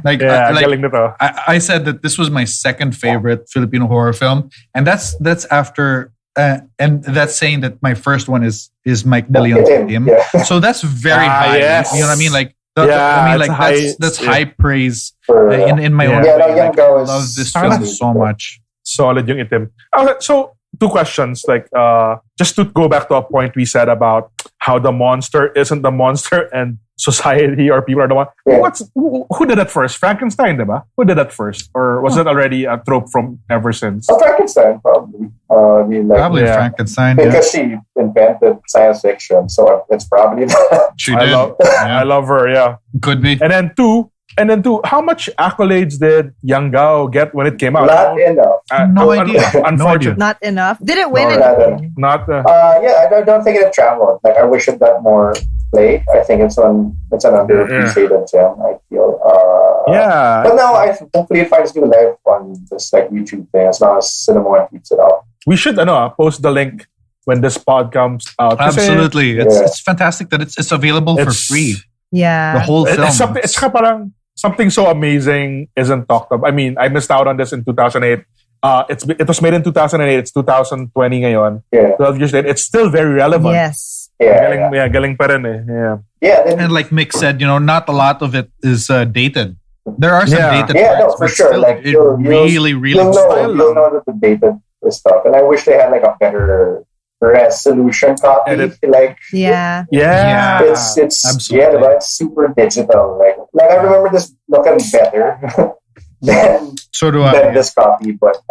said that this was my second favorite Filipino horror film, and that's after. And that's saying that my first one is Mike De Leon's Him. So that's very high. Yes. You know what I mean? Like, that's high praise in my own way. Like, I love this film so much. Solid yung Itim. Okay, so 2 questions. Like, just to go back to a point we said about how the monster isn't the monster and society or people are the one. Yeah. Who did that first? Frankenstein, diba? Who did that first? Or was it already a trope from ever since? Frankenstein, probably. Probably Frankenstein. Because she invented science fiction, so it's probably that. She did. I love her, yeah. Could be. And then two, how much accolades did Yanggaw get when it came out? Not enough. No idea. Unfortunately. Not enough. Did it win anything? I don't think it traveled. Like, I wish it got more play. I think it's an underappreciated gem, I feel. But now hopefully it finds new life on this like YouTube thing as long as Cinema keeps it up. We should post the link when this pod comes out. Absolutely. It's fantastic that it's available for free. Yeah. The whole film. It's parang something so amazing isn't talked about. I mean, I missed out on this in 2008. It was made in 2008. It's 2020 ngayon. 12 years later. It's still very relevant. Yes. Galing pa rin eh. Yeah. And like Mick said, not a lot of it is dated. There are some dated parts. No, for sure. Still, like, you'll know that the dated stuff. And I wish they had like a better resolution copy. It's absolutely. It's super digital. Like I remember this looking better. than so do I. this copy. But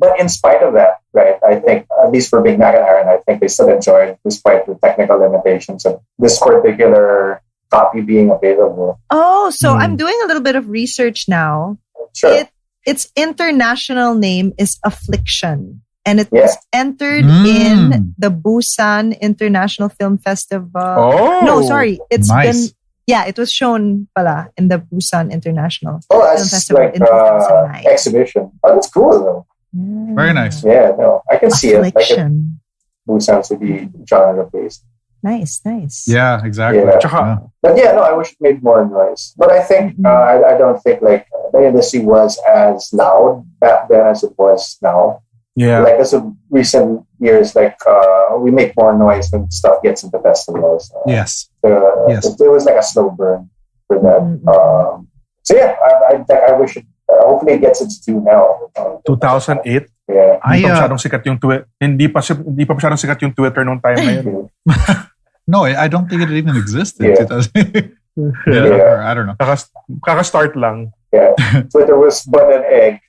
but in spite of that, right? I think at least for Big Mac and Aaron, I think they still enjoyed, despite the technical limitations of this particular copy being available. Oh, so I'm doing a little bit of research now. Sure. Its international name is Affliction. And it was entered in the Busan International Film Festival. Oh, no, sorry. It's nice. it was shown pala in the Busan International Film Festival like in 2009. exhibition. Oh, that's cool though. Very nice. Yeah, no, I can see it. Like Affliction. Busan to be genre based. Nice. Yeah, exactly. Yeah. But I wish it made more noise. But I think I don't think like the industry was as loud back then as it was now. Yeah. Like as of recent years, like we make more noise when stuff gets into festivals. Yes. It was like a slow burn for that. I wish it. Hopefully it gets its due now. 2008. Yeah. Hindi pa masyadong sikat yung Twitter nung time na yun. No, I don't think it even existed. Yeah. Or I don't know. Kaka-start lang. Yeah. Twitter was but an egg.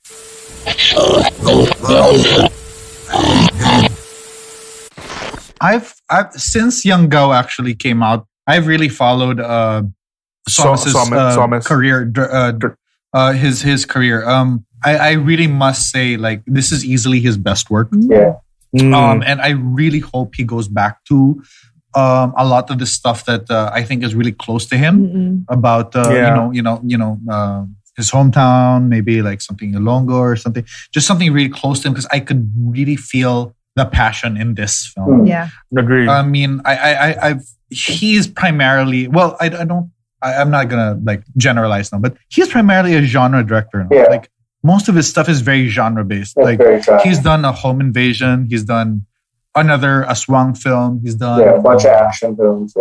I've since Yanggaw actually came out, I've really followed Somes' career, his career. I really must say, like, this is easily his best work. Yeah. And I really hope he goes back to a lot of the stuff that I think is really close to him about his hometown, maybe like something Ilonggo or something, just something really close to him, because I could really feel the passion in this film. Yeah, agreed. I mean, he's primarily, well, I'm not gonna like generalize now, but he's primarily a genre director. Yeah. Like most of his stuff is very genre based. That's like he's done a Home Invasion, he's done another Aswang film, he's done a bunch of action films.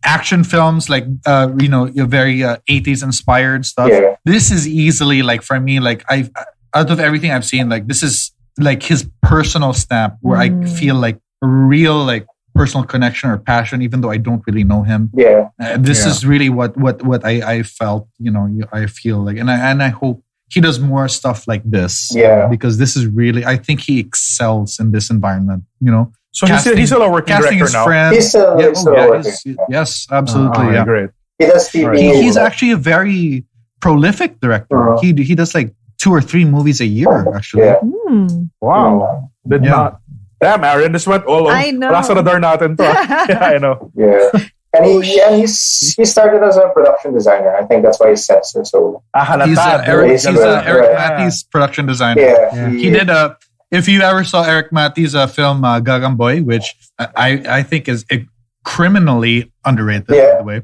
Action films like your very 80s inspired stuff. Yeah. This is easily, like, for me, like, I out of everything I've seen, like, this is like his personal stamp where I feel like a real like personal connection or passion, even though I don't really know him. Yeah. This is really what I felt, I feel like, and I hope he does more stuff like this. Yeah. Because this is really, I think he excels in this environment, So he's still a working director now? Friends. He's still working. Yes, absolutely. Great. He does TV. He's actually a very prolific director. He does like 2 or 3 movies a year, actually. Yeah. Wow. Did not. Damn, Aaron, this went all over. I know. Wala sa radar natin to. Yeah, I know. Yeah. And he started as a production designer. I think that's why his sets are so... He's Eric Matty's production designer. Yeah. He did if you ever saw Eric Matty's film Gagamboy, which I think is criminally underrated, by the way.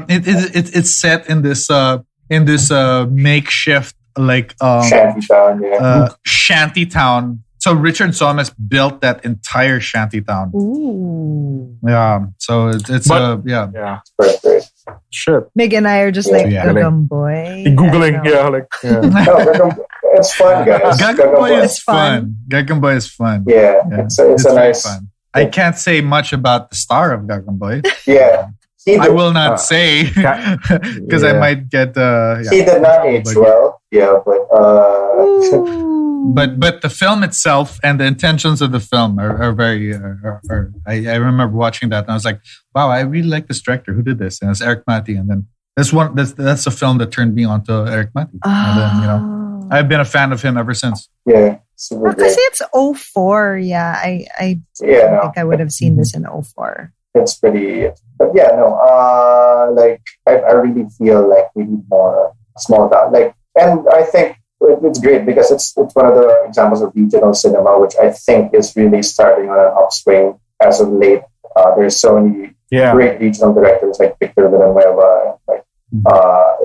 It's set in this makeshift like shanty town. So Richard Somes built that entire shanty town. Ooh. Yeah. So it's Yeah. Great. Shit. Meg and I are just like Gagamboy. Googling, It's fun, guys. Gagamboy is fun. Gagamboy is fun. Yeah. It's a nice fun. I can't say much about the star of Gagamboy. Yeah. I will not say because I might get. He did not age well. Yeah, but the film itself and the intentions of the film are very. I remember watching that and I was like, wow, I really like this director. Who did this? And it's Eric Matty. And then that's a film that turned me on to Eric Matty. And then I've been a fan of him ever since. Yeah. Because it's 04. Yeah, I don't think I would have seen this in 04. It's pretty, but like I really feel like we need more small town. Like, and I think it's great because it's one of the examples of regional cinema, which I think is really starting on an upswing as of late. There's so many great regional directors like Victor Villanueva,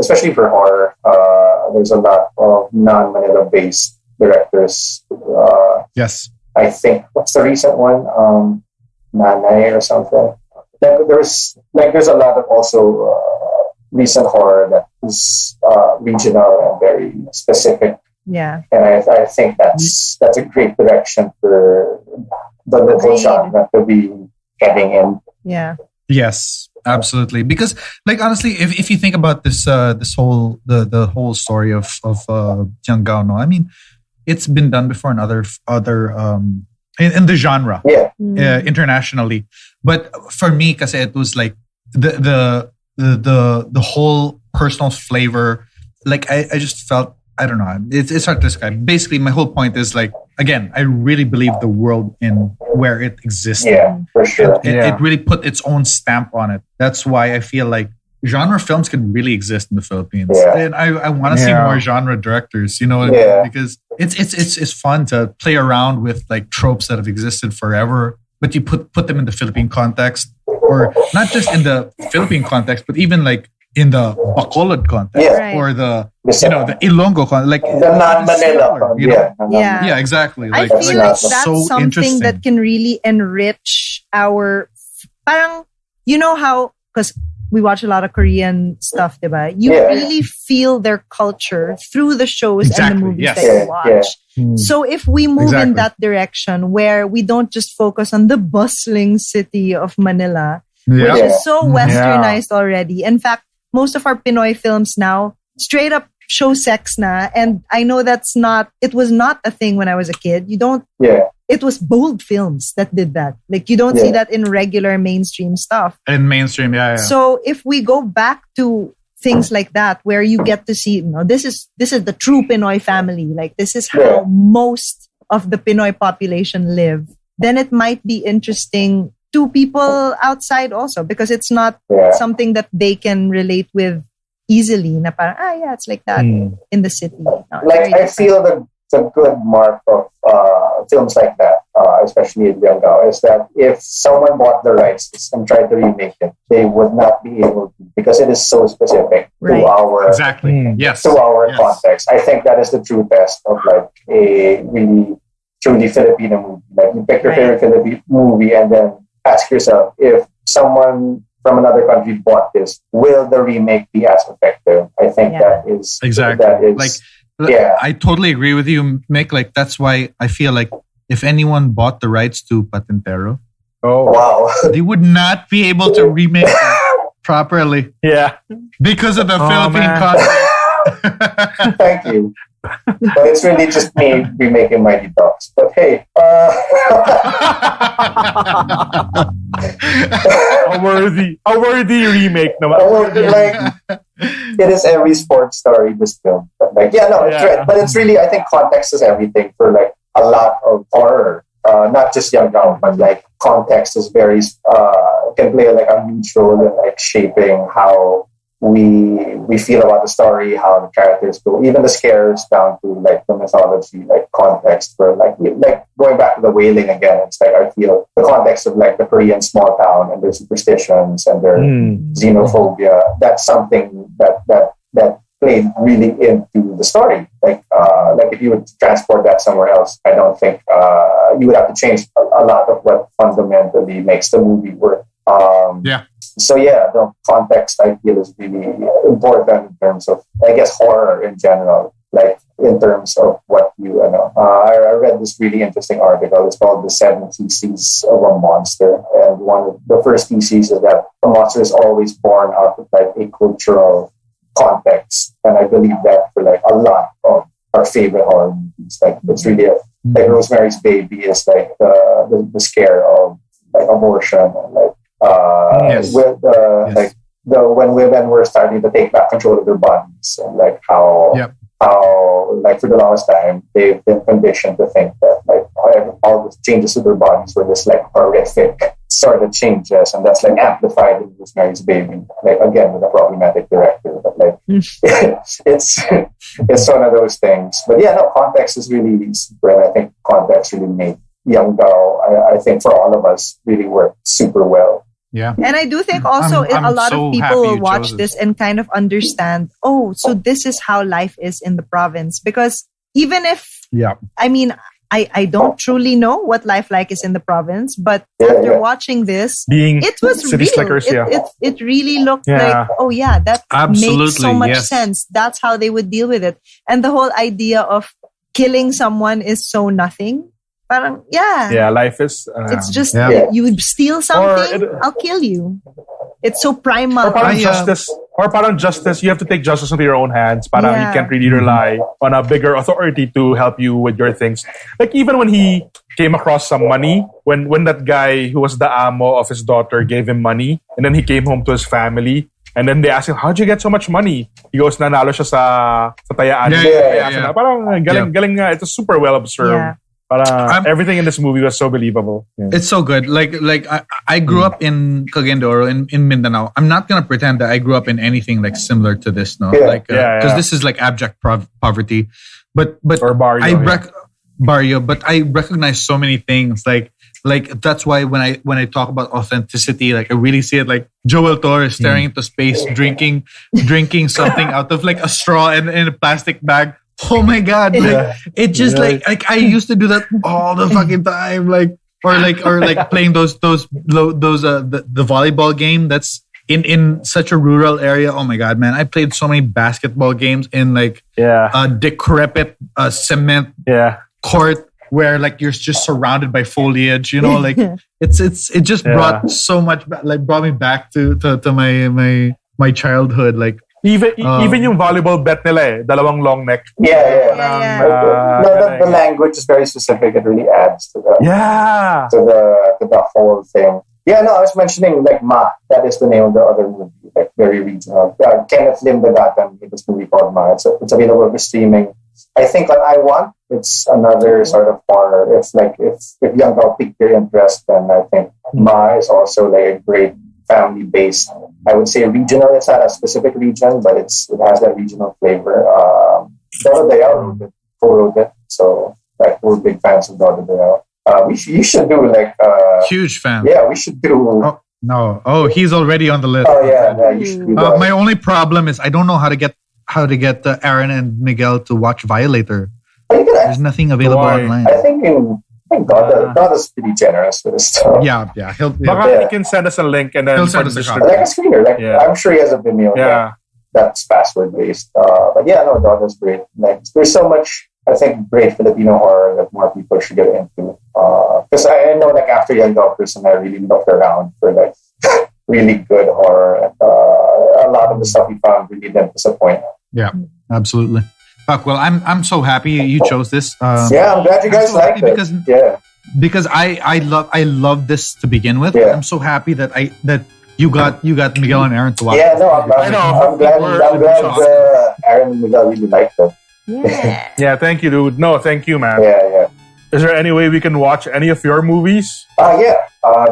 especially for horror. There's a lot of non-Manila based directors. Yes, I think what's the recent one? Nanay or something. There's a lot of also recent horror that is regional and very specific. Yeah, and I think that's a great direction for the local genre to be heading in. Yeah. Yes. Absolutely, because like honestly, if you think about this this whole the whole story of Yanggaw, no, I mean, it's been done before in other in the genre, internationally. But for me, because it was like the whole personal flavor, like I just felt, I don't know, it's hard to describe. Basically, my whole point is like, again, I really believe the world in where it existed. Yeah, for sure. It really put its own stamp on it. That's why I feel like genre films can really exist in the Philippines. Yeah. And I want to see more genre directors, you know, because it's fun to play around with like tropes that have existed forever, but you put them in the Philippine context, or not just in the Philippine context, but even like in the Bacolod context, or the the Ilonggo context, like the non-Manila, yeah, exactly. Like, I feel like that's so something that can really enrich our, parang, you know how, because we watch a lot of Korean stuff, diba? You really feel their culture through the shows and the movies that you watch. So if we move in that direction where we don't just focus on the bustling city of Manila, which is so westernized already. In fact, most of our Pinoy films now straight up show sex na. And I know it was not a thing when I was a kid. It was bold films that did that. Like, you don't see that in regular mainstream stuff. In mainstream, So if we go back to things like that, where you get to see, this is the true Pinoy family. Like, this is how most of the Pinoy population live. Then it might be interesting to people outside also, because it's not something that they can relate with easily. Na parang, it's like that in the city. No, like, I feel the good mark of films like that, especially in Yanggaw, is that if someone bought the rights and tried to remake it, they would not be able to, because it is so specific to our to our context. I think that is the true test of like a really truly Filipino movie. Like, you pick your favorite Filipino movie and then ask yourself, if someone from another country bought this, will the remake be as effective? I think that is I totally agree with you, Mick. Like, that's why I feel like if anyone bought the rights to Patintero, they would not be able to remake it properly. Yeah, because of the Philippine content. Thank you. But it's really just me remaking Mighty Ducks. But hey, a worthy remake. It is every sports story, this film. But it's right. But it's really, I think context is everything for like a lot of horror. Not just Yanggaw, but like context is very can play like a huge role in like shaping how we feel about the story, how the characters go, even the scares down to like the mythology, like context for like going back to the Wailing again. It's like, I feel the context of like the Korean small town and their superstitions and their xenophobia. That's something that played really into the story. Like if you would transport that somewhere else, I don't think you would have to change a lot of what fundamentally makes the movie work. So the context, I feel, is really important in terms of, I guess, horror in general. Like, in terms of what you know. I read this really interesting article. It's called "The 7 Theses of a Monster," and one of the first theses is that a monster is always born out of like a cultural context, and I believe that for like a lot of our favorite horror movies. Like, it's really like Rosemary's Baby is like the scare of like abortion and like. Like when women were starting to take back control of their bodies, and like how like for the longest time they've been conditioned to think that like all the changes to their bodies were just like horrific sort of changes, and that's like amplified in Rosemary's Baby, like again with a problematic director, but like it's one of those things. But context is really super, and I think context really made Yanggaw, I think for all of us, really worked super well. Yeah. And I do think also a lot of people will watch this and kind of understand, so this is how life is in the province. Because even if, I mean, I don't truly know what life like is in the province, but after watching this, it was real. Slickers, it really looked like, that makes so much sense. That's how they would deal with it. And the whole idea of killing someone is so nothing. Parang, life is... it's just, you would steal something, I'll kill you. It's so primal. Or parang justice, you have to take justice into your own hands. Parang you can't really rely on a bigger authority to help you with your things. Like even when he came across some money, when that guy who was the amo of his daughter gave him money, and then he came home to his family, and then they asked him, how'd you get so much money? He goes, nanalo siya sa tayaan. Yeah. Parang galing nga. It's super well observed. Everything in this movie was so believable. Yeah. It's so good. Like I grew up in Cagayan de Oro in Mindanao. I'm not gonna pretend that I grew up in anything like similar to this, no. Because this is like abject poverty. But or barrio, barrio. But I recognize so many things. Like that's why when I talk about authenticity, like I really see it. Like Joel Torres staring into space, drinking something out of like a straw and in a plastic bag. Oh my God! Like, it just like I used to do that all the fucking time. Or playing the volleyball game that's in such a rural area. Oh my God, man! I played so many basketball games in like decrepit cement court where like you're just surrounded by foliage. You know, like it just brought so much brought me back to my childhood. Like. Even yung volleyball bet nila dalawang long neck. The language is very specific. It really adds to the whole thing. Yeah, no, I was mentioning like Ma. That is the name of the other movie, like very regional. Kenneth Lim Dagatan made this movie called Ma. It's available for streaming. I think on iWant, it's another sort of horror. It's like if Yanggaw piqued your interest, then I think Ma is also like a great family-based. I would say regional. It's not a specific region, but it has that regional flavor. Dora Dayao wrote it, so like we're big fans of Dora Dayao. You should do like huge fan. Yeah, we should do. Oh, no, he's already on the list. Oh yeah, you should do that. My only problem is I don't know how to get Aaron and Miguel to watch Violator. There's nothing available online. I think God is pretty generous with this stuff. Yeah. He can send us a link and then he'll send us a copy. Like a screener. I'm sure he has a Vimeo. Yeah. That's password based. But yeah, no, God is great. Like there's so much, I think, great Filipino horror that more people should get into. Because I know, like after Yanggaw Prison, I really looked around for like really good horror. And, a lot of the stuff we found really didn't disappoint. Yeah, absolutely. Fuck, well, I'm so happy you chose this. I'm glad you guys liked it. Because I love this to begin with. Yeah. I'm so happy that you got Miguel and Aaron to watch. Yeah, no, I'm glad Aaron and Miguel really liked it. Yeah. Yeah, thank you, dude. No, thank you, man. Yeah. Is there any way we can watch any of your movies?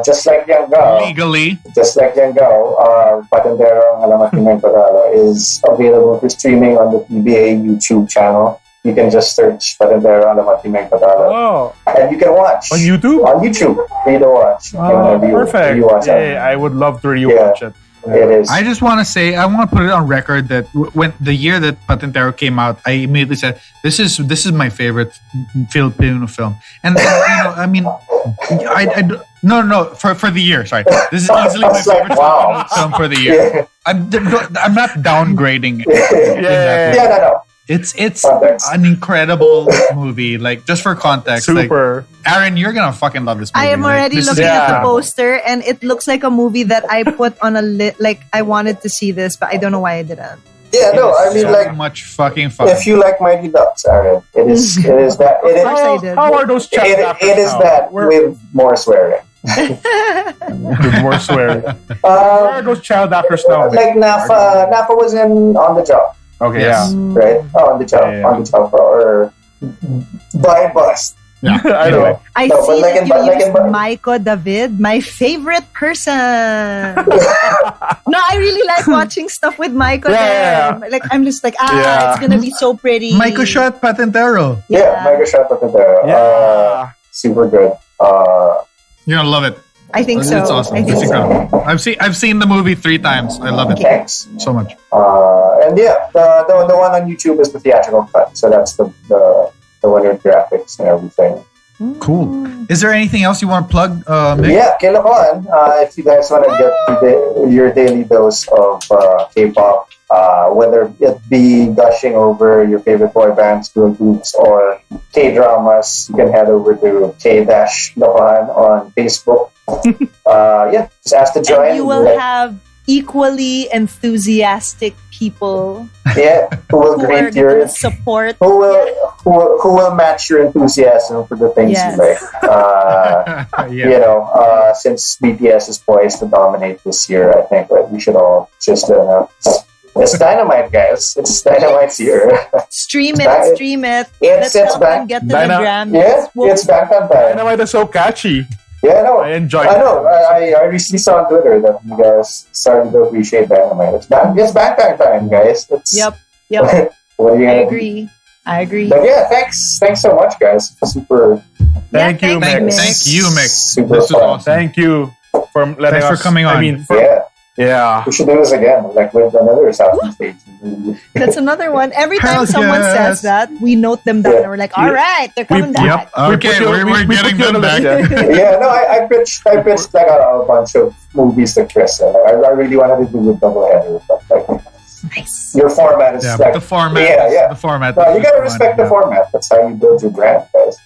Just like Yanggaw. Legally. Just like Yanggaw, Patenderong Alamat ni Mihk Vergara is available for streaming on the PBA YouTube channel. You can just search Patenderong Alamat ni Mihk Vergara. Oh. And you can watch. On YouTube? On YouTube. Free to watch. Perfect. I would love to rewatch it. It is. I just want to say, I want to put it on record that when the year that Patentero came out, I immediately said, "This is my favorite Filipino film." And I mean, no, for the year. Sorry, this is easily my favorite Filipino film for the year. I'm not downgrading it. No. It's an incredible movie. Like, just for context, super. Like, Aaron, you're gonna fucking love this movie. I am already looking at the poster, and it looks like a movie that I put on a list. Like, I wanted to see this, but I don't know why I didn't. Yeah, no, I mean, so like much fucking fun. If you like Mighty Ducks, Aaron, it is that. How are those child actors It is now? that with more swearing. With more swearing. Where are those child actors now? Like Nafa was in On the Job. Okay, yes. Right? On the job. On the job. Or by bust. Yeah. I know. I see that you used Maiko David, my favorite person. No, I really like watching stuff with Maiko. Yeah. Like, I'm just like, it's going to be so pretty. Maiko shot Patentero. Yeah, Maiko shot Patentero. Yeah. Super good. You're going to love it. I think so. It's awesome. It's incredible. I've seen the movie 3 times. I love it. Thanks. So much. And yeah, the one on YouTube is the theatrical cut. So that's the one with graphics and everything. Cool. Is there anything else you want to plug, Mihk? Yeah, Kilakon. If you guys want to get your daily dose of K-pop, whether it be gushing over your favorite boy bands, girl groups, or K-dramas, you can head over to K-Lokan on Facebook. Just ask to join. And you will have equally enthusiastic people. Yeah, who will greet your support. Who will match your enthusiasm for the things you like. You know, since BTS is poised to dominate this year, I think that we should all just it's dynamite, guys. It's dynamite's year. Stream it. It's back. Get to the Grammys. Yeah, it's back on time. Dynamite is so catchy. Yeah, no, I enjoyed. I know. I recently saw on Twitter that you guys started to appreciate Dynamite. It's back time, guys. Yep. What are you gonna do? I agree. But yeah, thanks so much, guys. Super. Thank you, Mihk. Thank you, Mihk. Super this fun. was awesome. Thank you for letting us. For coming on. I mean, yeah. We should do this again, like with another Southeast Asian. That's another one. Every time someone says that, we note them down and we're like, all right, they're coming back. Yep. Okay, we're getting them back. Yeah, no, I pitched like a bunch of movies to Chris. And I really wanted to do a doubleheader, but like, nice. Your format is like the format. Yeah. The format. No, you gotta respect the format. That's how you build your brand, guys.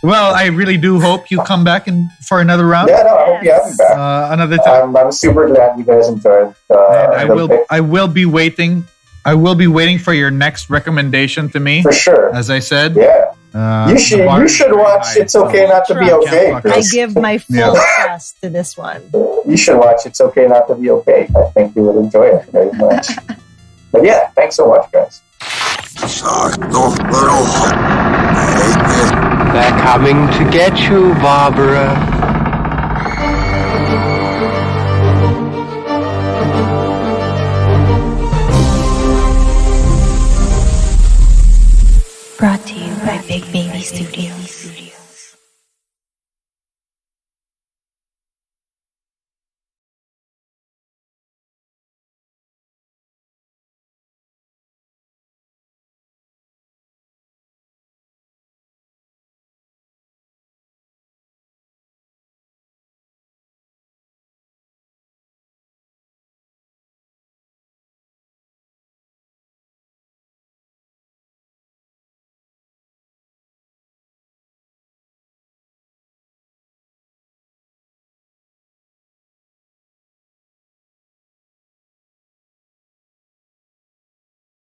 Well, I really do hope you come back for another round. Yeah, no, I hope you have me back. Another time. I'm super glad you guys enjoyed. I will be waiting. I will be waiting for your next recommendation to me. For sure. As I said. Yeah. You should watch It's Okay Not to Be Okay. I give my full trust to this one. You should watch It's Okay Not to Be Okay. I think you would enjoy it very much. But yeah, thanks so much, guys. They're coming to get you, Barbara. Brought to you by Big Baby Studios.